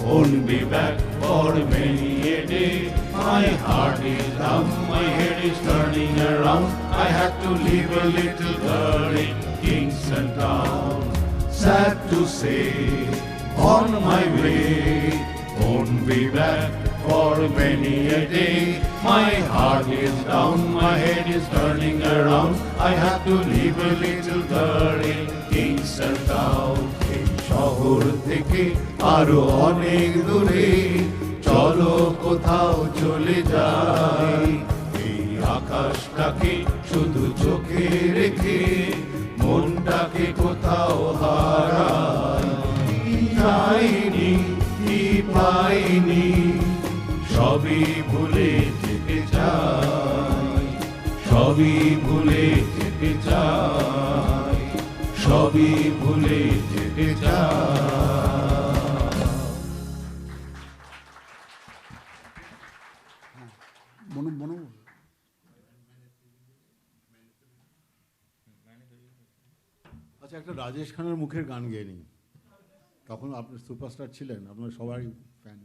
Won't be back for many a day. My heart is down, my head is turning around. I had to leave a little girl in Kingston town. Sad to say, on my way, won't be back for many a day. My heart is down, my head is turning around. I have to leave a little girl in Kingston town. এই শহর থেকে আরো অনেক দূরে চলো কোথাও চলে যাই। এই আকাশটাকে শুধু চোখে রেখে মনটাকে কোথাও হারাই। যাইনি কি পাইনি সবই ভুলে যেতে চাই, সবই ভুলে যেতে চাই, সবই ভুলে যেতে চাই। আচ্ছা, একটা রাজেশ খানের মুখের গান গেয়ে নিন। তখন আপনি সুপারস্টার ছিলেন, আপনার সবাই ফ্যান।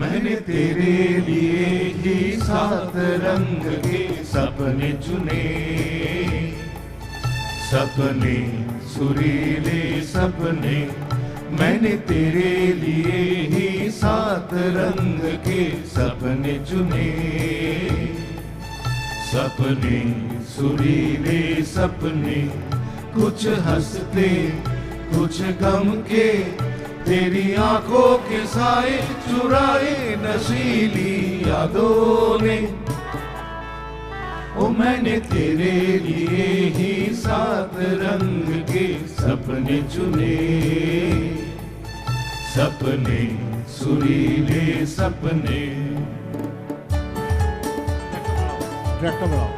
मैंने तेरे लिए ही 7 रंग के सपने चुने, सपने सुरीले सपने। मैंने तेरे लिए ही 7 रंग के सपने चुने, सपने सुरीले सपने। कुछ हंसते कुछ गम के, तेरी आंखों के साए चुराए नशीली यादों ने। ओ मैंने तेरे लिए ही 7 रंग के सपने चुने, सपने सुरीले सपने। ট্র্যাকটা বড়।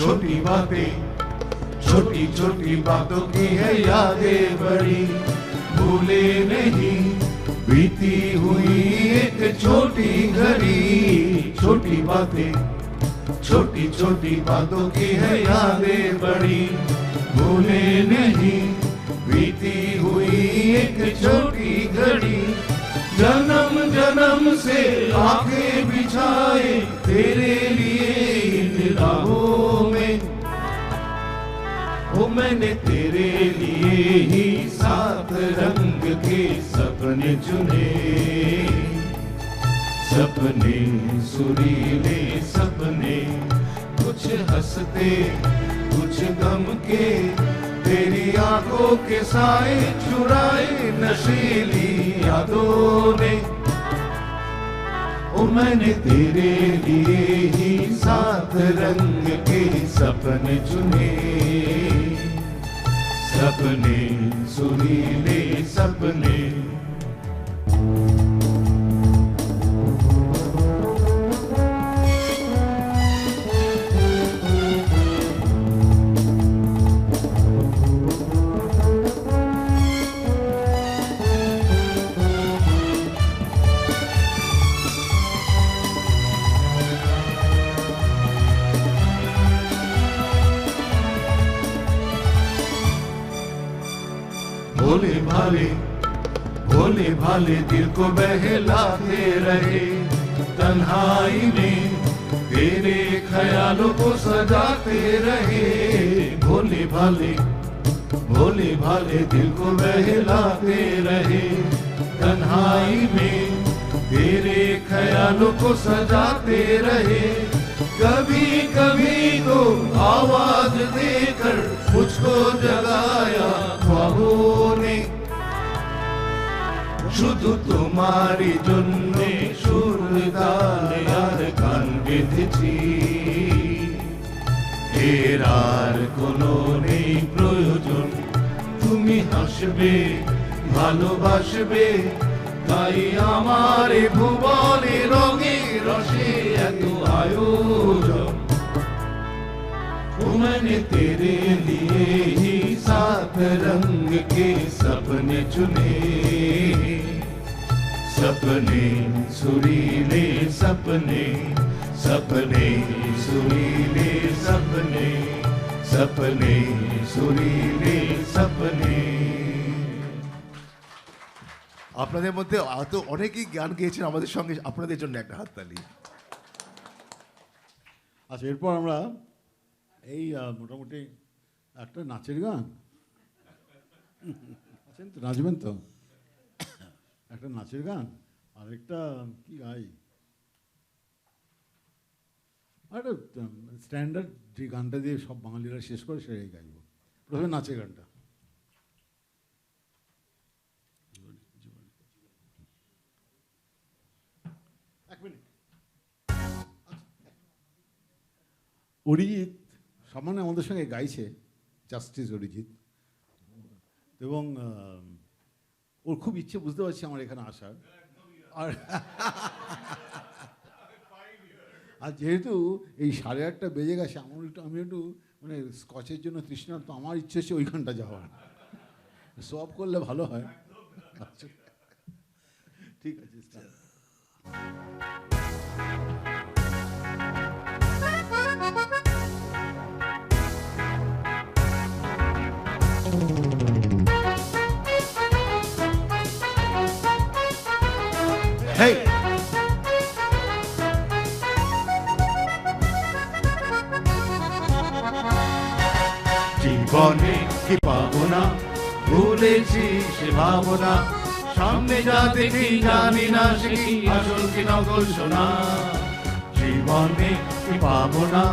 छोटी बातें छोटी छोटी बातों की है यादें बड़ी, भूले नहीं बीती हुई एक छोटी घड़ी। छोटी बातें छोटी छोटी बातों की है यादें बड़ी, भूले नहीं बीती हुई एक छोटी घड़ी। जन्म जन्म से आंखें बिछाए तेरे लिए इन राहों में। ओ मैंने तेरे लिए ही 7 रंग के सपने चुने, सपने सुरीले सपने। कुछ हंसते कुछ गम के, तेरी आंखों के साए चुराए नशीली यादों ने। ओ मैंने तेरे लिए ही 7 रंग के सपने चुने, सपने सुरीले सपने। भोले भाले दिल को बहलाते रहे, तन्हाई में तेरे ख्यालों को सजाते रहे। भोले भाले दिल को बहलाते रहे, तन्हाई में तेरे ख्यालों को सजाते रहे। कभी कभी तो आवाज देकर मुझको जगाया ख्वाबों ने। শুধু তোমারই জন্যে সুর তালে আর গান গেঁথেছি, এর আর কোনো নেই প্রয়োজন। তুমি হাসবে ভালোবাসবে, তাই আমার এ ভুবনে রঙে রসে এত আয়োজন। मैंने तेरे लिए ही 7 रंग के सपने चुने, सपने सुरीले सपने, सपने सुरीले सपने, सपने सुरीले सपने। আপনাদের মধ্যে হয়তো অনেকেই গান গেয়েছেন আমাদের সঙ্গে, আপনাদের জন্য একটা হাততালি। আচ্ছা, এরপর আমরা এই মোটামুটি একটা নাচের গান আছেন তো, নাচবেন তো? একটা নাচের গান, আরেকটা কি গাই, একটা স্ট্যান্ডার্ড যে গানটা দিয়ে সব বাঙালিরা শেষ করে সেটাই গাইব। প্রথমে নাচের গানটা। এক মিনিট। অরিজিৎ সামান্য আমাদের সঙ্গে গাইছে, জাস্টিস অরিজিৎ, এবং ওর খুব ইচ্ছে, বুঝতে পারছি আমার এখানে আসার। আর আর যেহেতু এই 8:30 বেজে গেছে, আমি একটু মানে স্কচের জন্য তৃষ্ণার, তো আমার ইচ্ছে হচ্ছে ওইখানটা যাওয়ার। সব করলে ভালো হয়। ঠিক আছে। Hey! জীবনে কি পাবো না, ভুলেছি সে ভাবনা, সামনে যা দেখি জানি না সে কি আসল কি নকল সোনা। জীবনে কি পাবো না,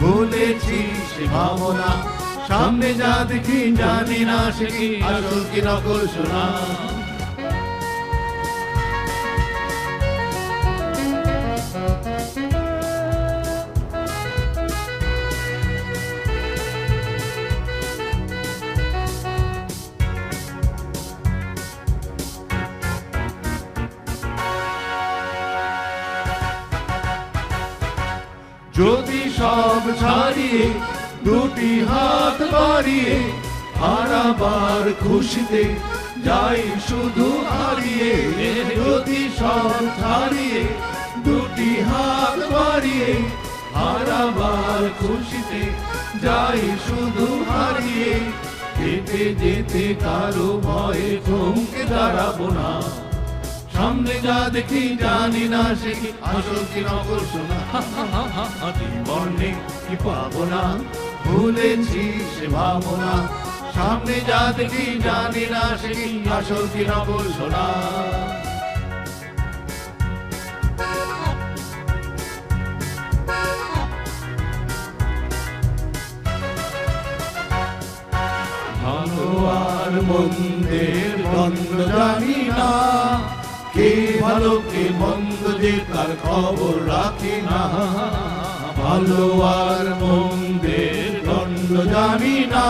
ভুলেছি সে ভাবনা, সামনে যা দেখি জানি না সে কি আসল কি নকল সোনা। যদি সব ছাড়িয়ে দুটি হাত বাড়িয়ে হারাবার খুশিতে যাই শুধু হারিয়ে, যদি সব ছাড়িয়ে দুটি হাত বাড়িয়ে হারাবার খুশিতে যাই শুধু হারিয়ে, যেতে যেতে কারো ভয়ে থমকে দাঁড়াবো না, সামনে যা দেখি জানি না সে কি আসল কি নকল সোনা। জীবনে কি পাবো না, ভুলেছি সে ভাবনা, সামনে যা দেখি জানি না সে কি আসল কি নকল সোনা। ভালো আর মন্দের দ্বন্দ্ব জানি না, কে ভালো কে মন্দ যে তার খবর রাখি না। ভালো আর মন্দের দ্বন্দ্ব জানি না,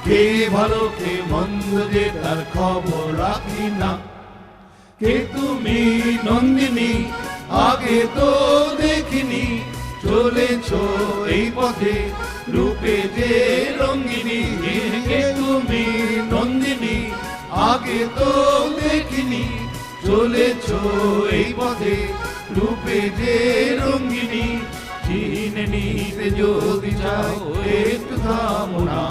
কে ভালো কে মন্দ যে তার খবর রাখি না। কে তুমি নন্দিনী, আগে তো দেখিনি, চলেছো এই পথে রূপে যে রঙ্গিনী। কে তুমি নন্দিনী, আগে তো দেখিনি, চলেছো এই পথে রূপে যে রঙ্গিনী। চিনে নিতে যদি চাও একটু থামো না,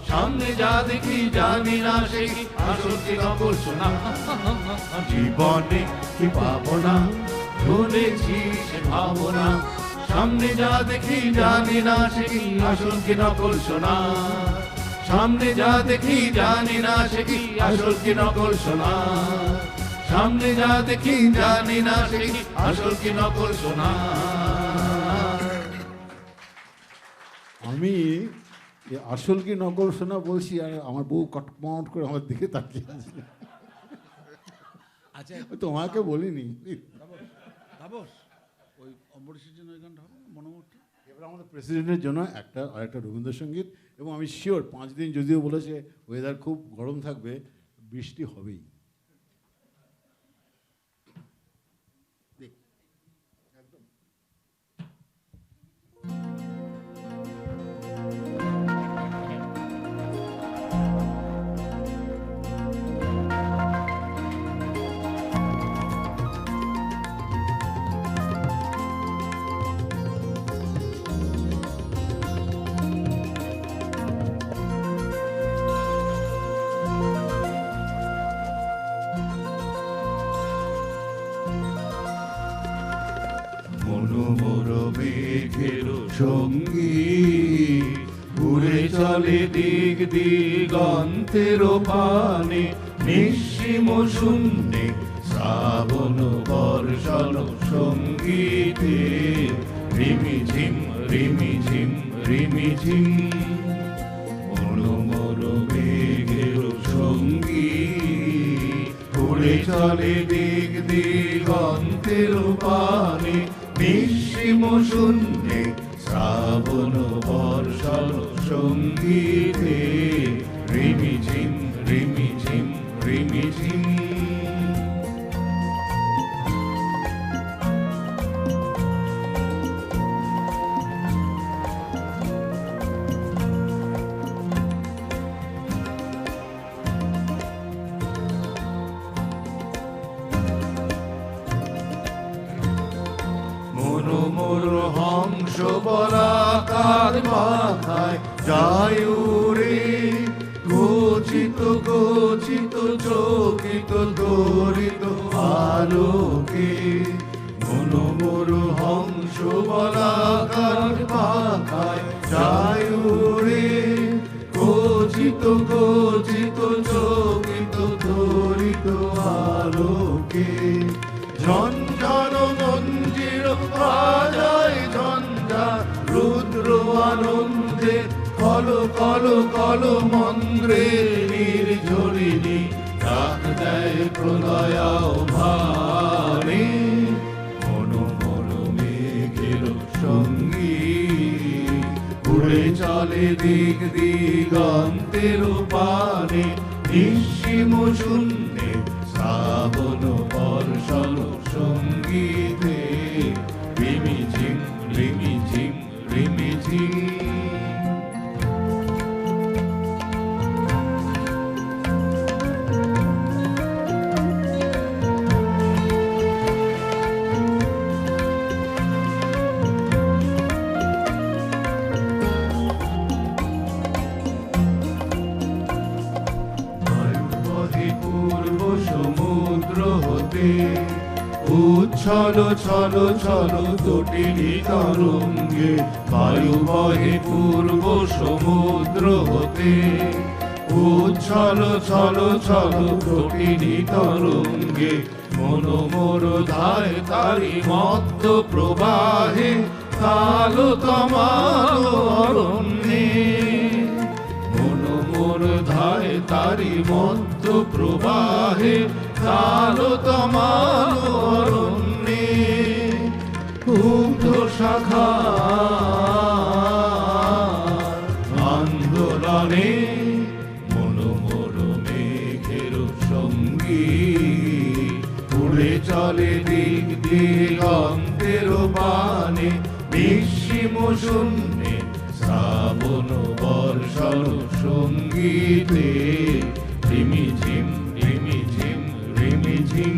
সামনে যা দেখি জানি না সে কি আসল কি নকল সোনা। জীবনে কি পাবো না, ভুলেছি সে ভাবনা, সামনে যা দেখি জানি না সে কি আসল কি নকল সোনা। সামনে যা দেখি জানি না সে কি আসল কি নকল সোনা। সামনে যা দেখি জানি না সে কি আসল কি নকল সোনা। আমি আসল কি নকল সোনা বলছি, আর আমার বউ কটমাউট করে আমার দিকে তাকিয়ে আছে। আচ্ছা, তোমাকে বলিনি। ওই অম্বরীশের জন্য ওই গানটা হবে মনোমুগ্ধ। এবার আমাদের প্রেসিডেন্টের জন্য আরেকটা রবীন্দ্রসঙ্গীত, এবং আমি শিওর 5 দিন যদিও বলেছে ওয়েদার খুব গরম থাকবে, বৃষ্টি হবেই। মনোমর মেঘের সঙ্গী ঘুরে চলে দিক দিগন্তের পানে, নিঃসীম শূন্যে শ্রাবণ বর্ষণ সঙ্গীতে রিমিঝিম রিমিঝিম রিমিঝিম। মনোমর মেঘের সঙ্গী ঘুরে চলে দিক দিগন্তের পানে, নিঃসীম শূন্যে শ্রাবণ বর্ষণ সঙ্গীতে রিমিঝিম রিমিঝিম রিমিঝিম। মনোমর হংস বলাকার মাথায় যায় উড়ে, গচিত গচিত চকিত দরিত আলোকে। মনোমর হংস বলাকার মাথায় যায় উড়ে, গচিত গচিত চকিত দরিত আলোকে। ঝঞ্ঝান মঞ্জির বাজায় ঝঞ্ঝা, রুদ্র আনন্দে কল কল কল মন্দ্রে নির্ঝরিণী ডাক দেয় প্রলয় ভারে। মনোমর মেঘের সঙ্গী উড়ে চলে দিক দিগন্তের পানে, নিঃসীম শূন্যে শ্রাবণ বর্ষণ সঙ্গীতে রিমিঝিম রিমিঝিম রিমিঝিম। পূর্ব সমুদ্র হতে উচ্ছল ছল ছল তটিনী তরঙ্গে, বায়ু বহে পূর্ব সমুদ্র হতে উচ্ছল ছল ছল তটিনী তরঙ্গে। মনোমর ধায় তারি মত্ত প্রবাহে কাল তমাল অরণ্যে। মনোমর ধায় তারি মত্ত প্রবাহে কাল তমাল অরণ্যে। ক্ষুব্ধ শাখা আন্দোলনে মনোমর মেঘের সঙ্গী উড়ে চলে দিক দিগন্তের পানে, নিঃসীম শূন্যে শ্রাবণ বর্ষণ সঙ্গীতে রিমিঝিম রিমিঝিম রিমিঝিম।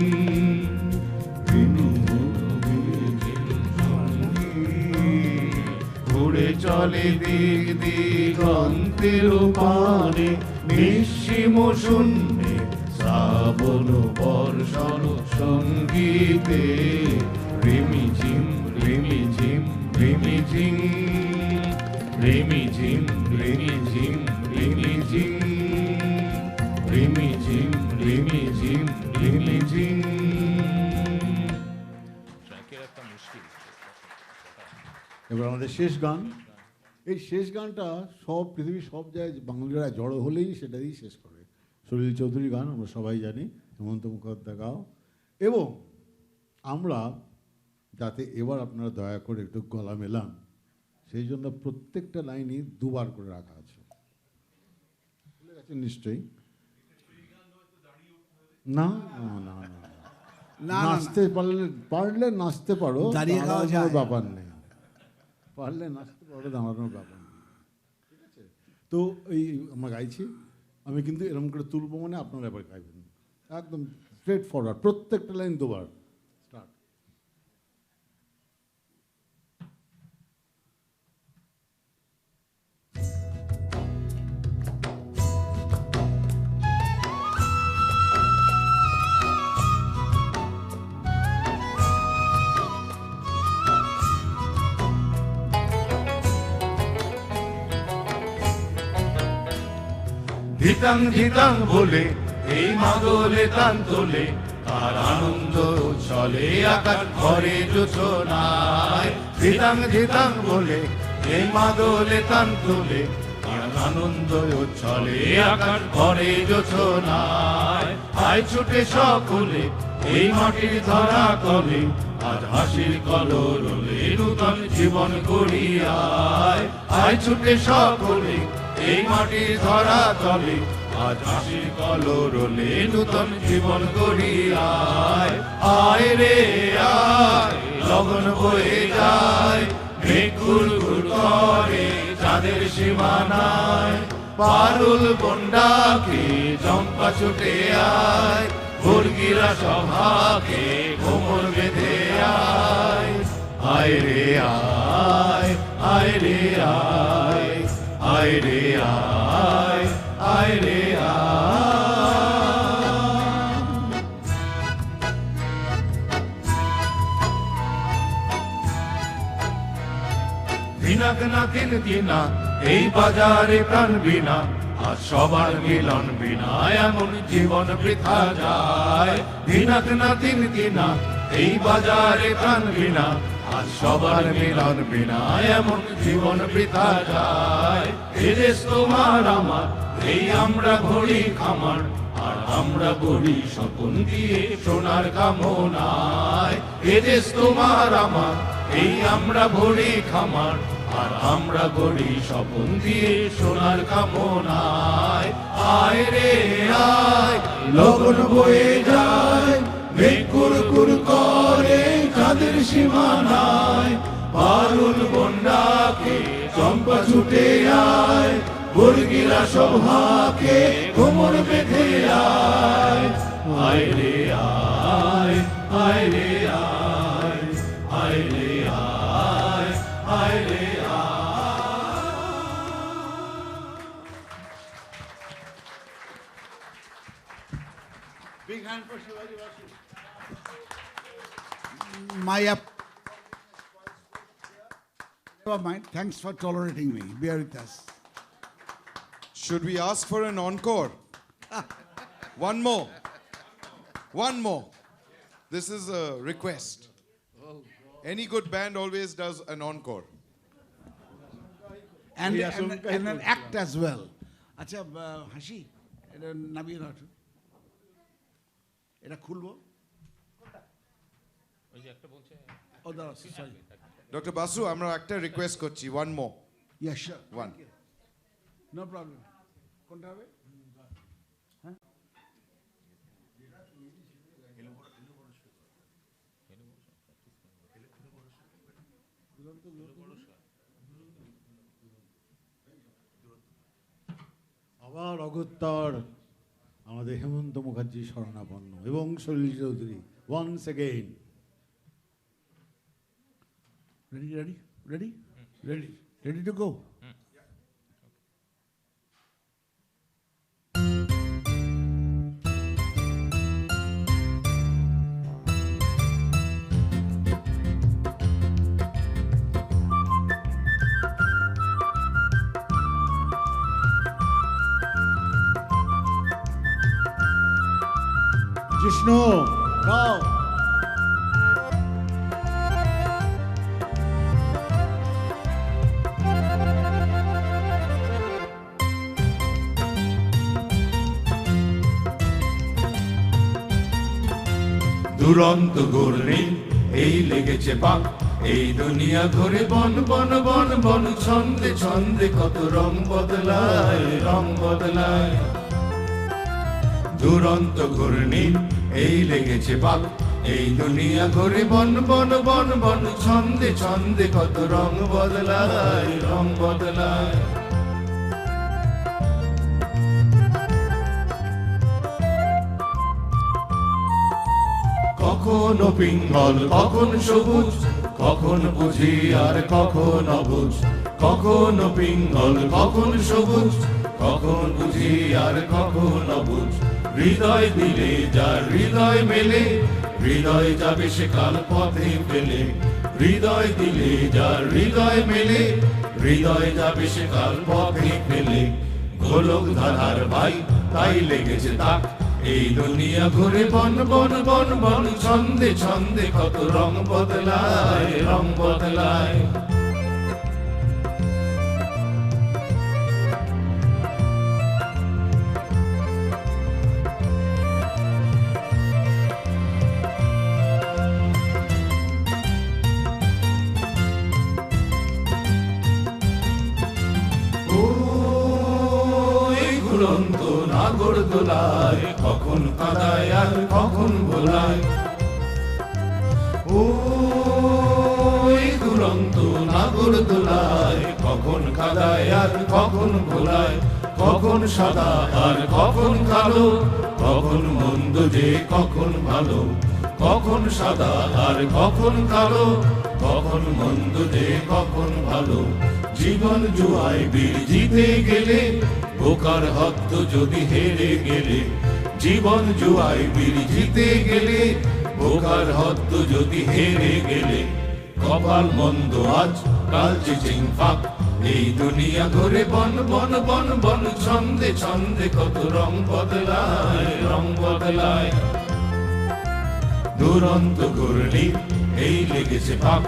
উড়ে চলে দিক দিগন্তের পানে, নিঃসীম শূন্যে শ্রাবণ বর্ষণ সঙ্গীতে রিমিঝিম রিমিঝিম রিমিঝিম রিমিঝিম রিমিঝিম রিমিঝিম রিমিঝিম রিমিঝিম রিমিঝিম। এবার আমাদের শেষ গান। এই শেষ গানটা সব পৃথিবীর সব জায়গায় বাঙালিরা জড়ো হলেই সেটা দিয়েই শেষ করে। সলিল চৌধুরী গান আমরা সবাই জানি, হেমন্ত মুখোপাধ্যায় গাও। এবং আমরা যাতে এবার আপনারা দয়া করে একটু গলা মেলান, সেই জন্য প্রত্যেকটা লাইনই দুবার করে রাখা আছে। ভুলে গেছেন নিশ্চয়ই। না না না না নাচতে পারলে নাচতে পারো, দাঁড়িয়ে খাওয়া দাঁড়ানোর যায়। ব্যাপার নেই। পারলে নাচতে পারো, দাঁড়ানোর ব্যাপার নেই। ঠিক আছে, তো এই আমরা গাইছি, আমি কিন্তু এরকম করে তুলবো মানে আপনারা এবার গাইবেন একদম স্ট্রেট ফরওয়ার্ড, প্রত্যেকটা লাইন দুবার। স্টার্ট। ধিতাং ধিতাং বলে এই মাদলে তান তোলে, আর আনন্দ চলে আকাশ ঘরে যোচনায়। ধিতাং ধিতাং বলে এই মাদলে তান তোলে, আর আনন্দ চলে আকাশ ঘরে যোচনায়। আয় ছুটে সকলে এই মাটির ধরা তলে, আজ হাসির কলরলে নূতন জীবন গড়িয়ায়। আয় ছুটে সকলে এই মাটির ধরা তলে, আজ হাসির কলরলে নূতন জীবন গড়িয়ায়। আয় রে আয়, লগন বয়ে যায়, মেঘ ঘুরঘুর করে চাঁদের সীমানায়। পারুল বন্ডাকে চম্পা ছুটে আয়, মুরগিরা সভাকে কোমর বেঁধে আয়। আয় রে আয়, আয় রে আয়, আয় রে আয়, আয় রে আয়। দিনাক না দিন দিনা এই বাজারে প্রাণ বিনা, আর সবার মিলন বিনা এমন জীবন বৃথা যায়। দিনাক না দিন দিনা এই বাজারে প্রাণ বিনা, আর সবার মিলন বিনা এমন জীবন বৃথা যায়। এ দেশ তোমার আমার, এই আমরা ঘড়ি খামার, আর আমরা গড়ি স্বপন দিয়ে সোনার কামনায়। এ দেশ তোমার আমার, এই আমরা ভরি খামার, আর আমরা গড়ি স্বপন দিয়ে সোনার কামনায়। আয় রে আয়, লগন বয়ে যায়, মেঘ কুরকুর করে চাঁদের সীমানায়। পারুল বন্ডাকে চম্পা ছুটে আয়, মুরগিরা সভাকে কোমর বেঁধে আয়। আয় রে আয়, আয় রে আয়, আয় রে আয়, আয় রে Big hand for Shivaji Vasu. Never mind. Thanks for tolerating me. Bear with us. Should we ask for an encore? One more. One more. This is a request. Any good band always does an encore. And, Yes, and an act as well. আচ্ছা হাসি এটা নামিয়ে নাও। এটা খুলবো। ও দাঁড়াও, sorry. Dr. Basu, আমরা একটা request করছি, one more. Yeah, sure. One. No problem. কোনটা হবে? হ্যাঁ? আবার অগত্যর আমাদের হেমন্ত মুখার্জি শরণাপন্ন এবং Salil Chowdhury once again. Ready, ready, ready, ready, ready to go. Jishnu গাও। দুরন্ত ঘূর্ণি এই লেগেছে পাক, এই দুনিয়া ঘুরে বন বন বন বন, ছন্দে ছন্দে কত রং বদলায়, রং বদলায়। দুরন্ত ঘূর্ণি এই লেগেছে পাক এই দুনিয়া ঘুরে বন বন বন বন ছন্দে ছন্দে কত রং বদলায় রং বদলায় কখনো পিঙ্গল কখন সবুজ কখন বুঝি আর কখন অবুঝ কখনো পিঙ্গল কখন সবুজ কখন বুঝি আর কখন অবুঝ হৃদয় দিলে যার হৃদয় মেলে হৃদয় যাবে সে কাল পথে ফেলে হৃদয় দিলে যার হৃদয় মেলে হৃদয় যাবে সে কাল পথে ফেলে গোলক ধাঁধার ভাই তাই লেগেছে তাক এই দুনিয়া ঘুরে বন বন বন বন ছন্দে ছন্দে কত রং বদলায় রং বদলায় ঘুরন্ত নাগরদোলায় কখন কাঁদায় আর কখন ভোলায় ওই দুরন্ত নাগরদোলায় কখন কাঁদায় আর কখন ভোলায় কখন সাদা আর কখন কালো কখন মন্দ যে কখন ভালো কখন সাদা আর কখন কালো কখন মন্দ যে কখন ভালো জীবন জুয়ায় বীর জিতে গেলে বোকার হত্য যদি হেরে গেলে জীবন জুয়ায় বীর জিতে গেলে বোকার হত্য যদি হেরে গেলে কপাল মন্দ আজ কাল চিচিং ফাক এই দুনিয়া ঘুরে বন বন বন বন ছন্দে ছন্দে কত রং বদলায় রং বদলায় দুরন্ত ঘূর্ণি এই লেগেছে পাক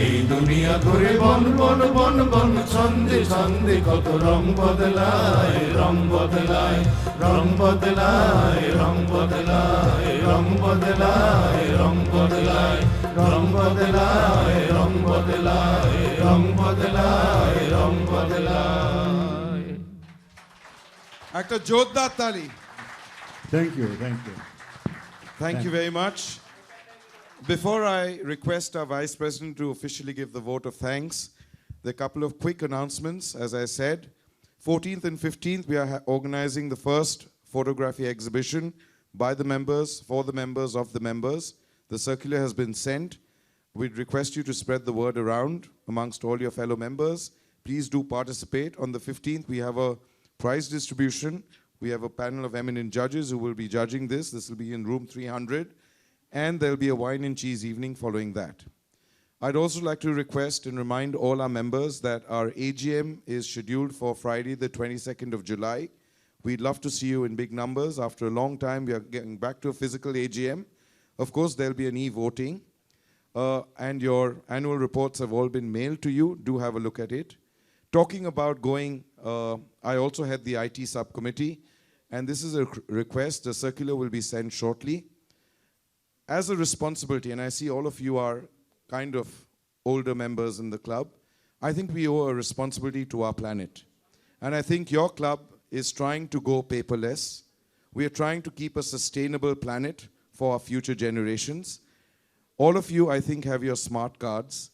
এই দুনিয়া ঘুরে বন বন বন বন ছন্দে ছন্দে কত রং বদলায় রং বদলায় রং বদলায় রং বদলায় রং বদলায় রং বদলায় রং বদলায় রং বদলায় রং বদলায় রং বদলায় একটা জোরদার তালি। Thank you, thank you. Thank you very much. Before I request our Vice President to officially give the vote of thanks, there are a couple of quick announcements. As I said, 14th and 15th, we are organizing the first photography exhibition by the members, for the members of the members. The circular has been sent. We'd request you to spread the word around amongst all your fellow members. Please do participate. On the 15th, we have a prize distribution. We have a panel of eminent judges who will be judging this. This will be in room 300. And there'll be a wine and cheese evening following that. I'd also like to request and remind all our members that our AGM is scheduled for Friday, the 22nd of July. We'd love to see you in big numbers. After a long time, we are getting back to a physical AGM. Of course, there'll be an e-voting. And your annual reports have all been mailed to you. Do have a look at it. Talking about going, I also head the IT subcommittee. And this is a request. The circular will be sent shortly. As a responsibility, and I see all of you are kind of older members in the club, I think we owe a responsibility to our planet. And I think your club is trying to go paperless. We are trying to keep a sustainable planet for our future generations. All of you, I think, have your smart cards.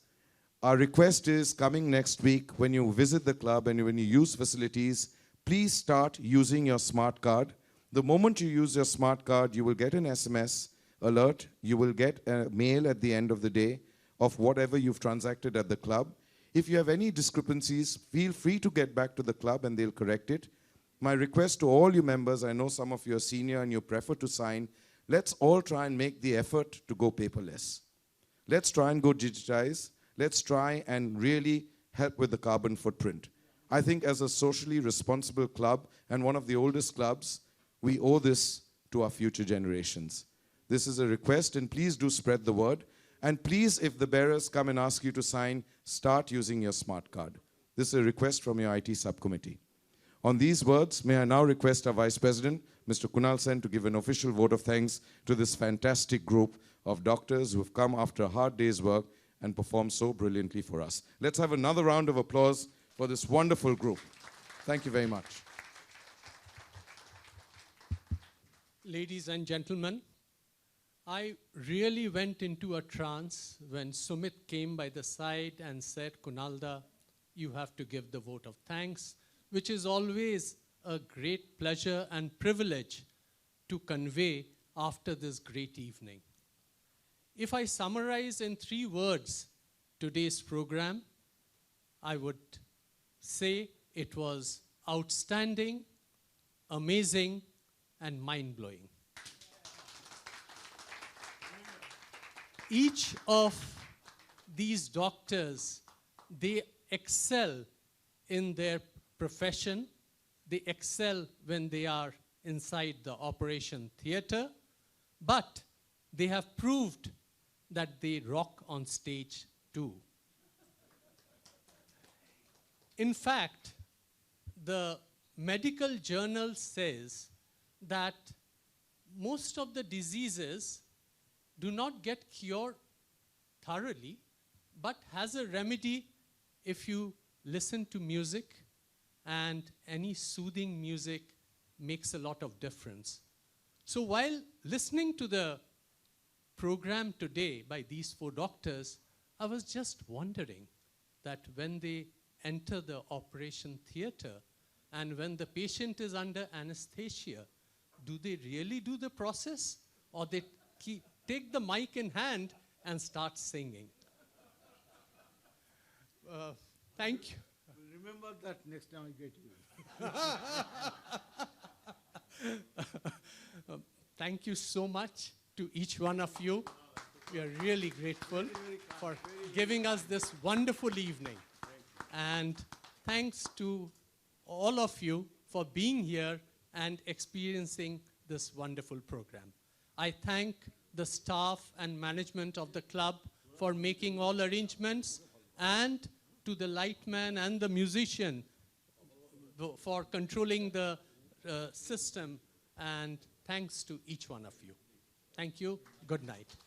Our request is coming next week, when you visit the club and when you use facilities, please start using your smart card. The moment you use your smart card, you will get an SMS alert. You will get a mail at the end of the day of whatever you've transacted at the club. If you have any discrepancies, feel free to get back to the club and they'll correct it. My request to all you members, I know some of you are senior and you prefer to sign, let's all try and make the effort to go paperless. Let's try and go digitize. Let's try and really help with the carbon footprint. I think as a socially responsible club and one of the oldest clubs, we owe this to our future generations. This is a request, and please do spread the word. And please, if the bearers come and ask you to sign, start using your smart card. This is a request from your IT subcommittee. On these words, may I now request our Vice President, Mr. Kunal Sen, to give an official vote of thanks to this fantastic group of doctors who have come after a hard day's work and performed so brilliantly for us. Let's have another round of applause for this wonderful group. Thank you very much. Ladies and gentlemen, I really went into a trance when Sumit came by the side and said, Kunalda, you have to give the vote of thanks, which is always a great pleasure and privilege to convey after this great evening. If I summarize in 3 words today's program, I would say it was outstanding, amazing, and mind-blowing. Each of these doctors, they excel in their profession. They excel when they are inside the operation theater, but they have proved that they rock on stage too. In fact, the medical journal says that most of the diseases do not get cured thoroughly, but has a remedy if you listen to music, and any soothing music makes a lot of difference. So while listening to the program today by these 4 doctors, I was just wondering that when they enter the operation theater and when the patient is under anesthesia, do they really do the process, or they take the mic in hand and start singing? Thank you. Remember that next time I get you. Thank you so much to each one of you. We are really grateful for giving us this wonderful evening. And thanks to all of you for being here and experiencing this wonderful program. I thank the staff and management of the club for making all arrangements, and to the lightman and the musician for controlling the system, and thanks to each one of you. Thank you. Good night.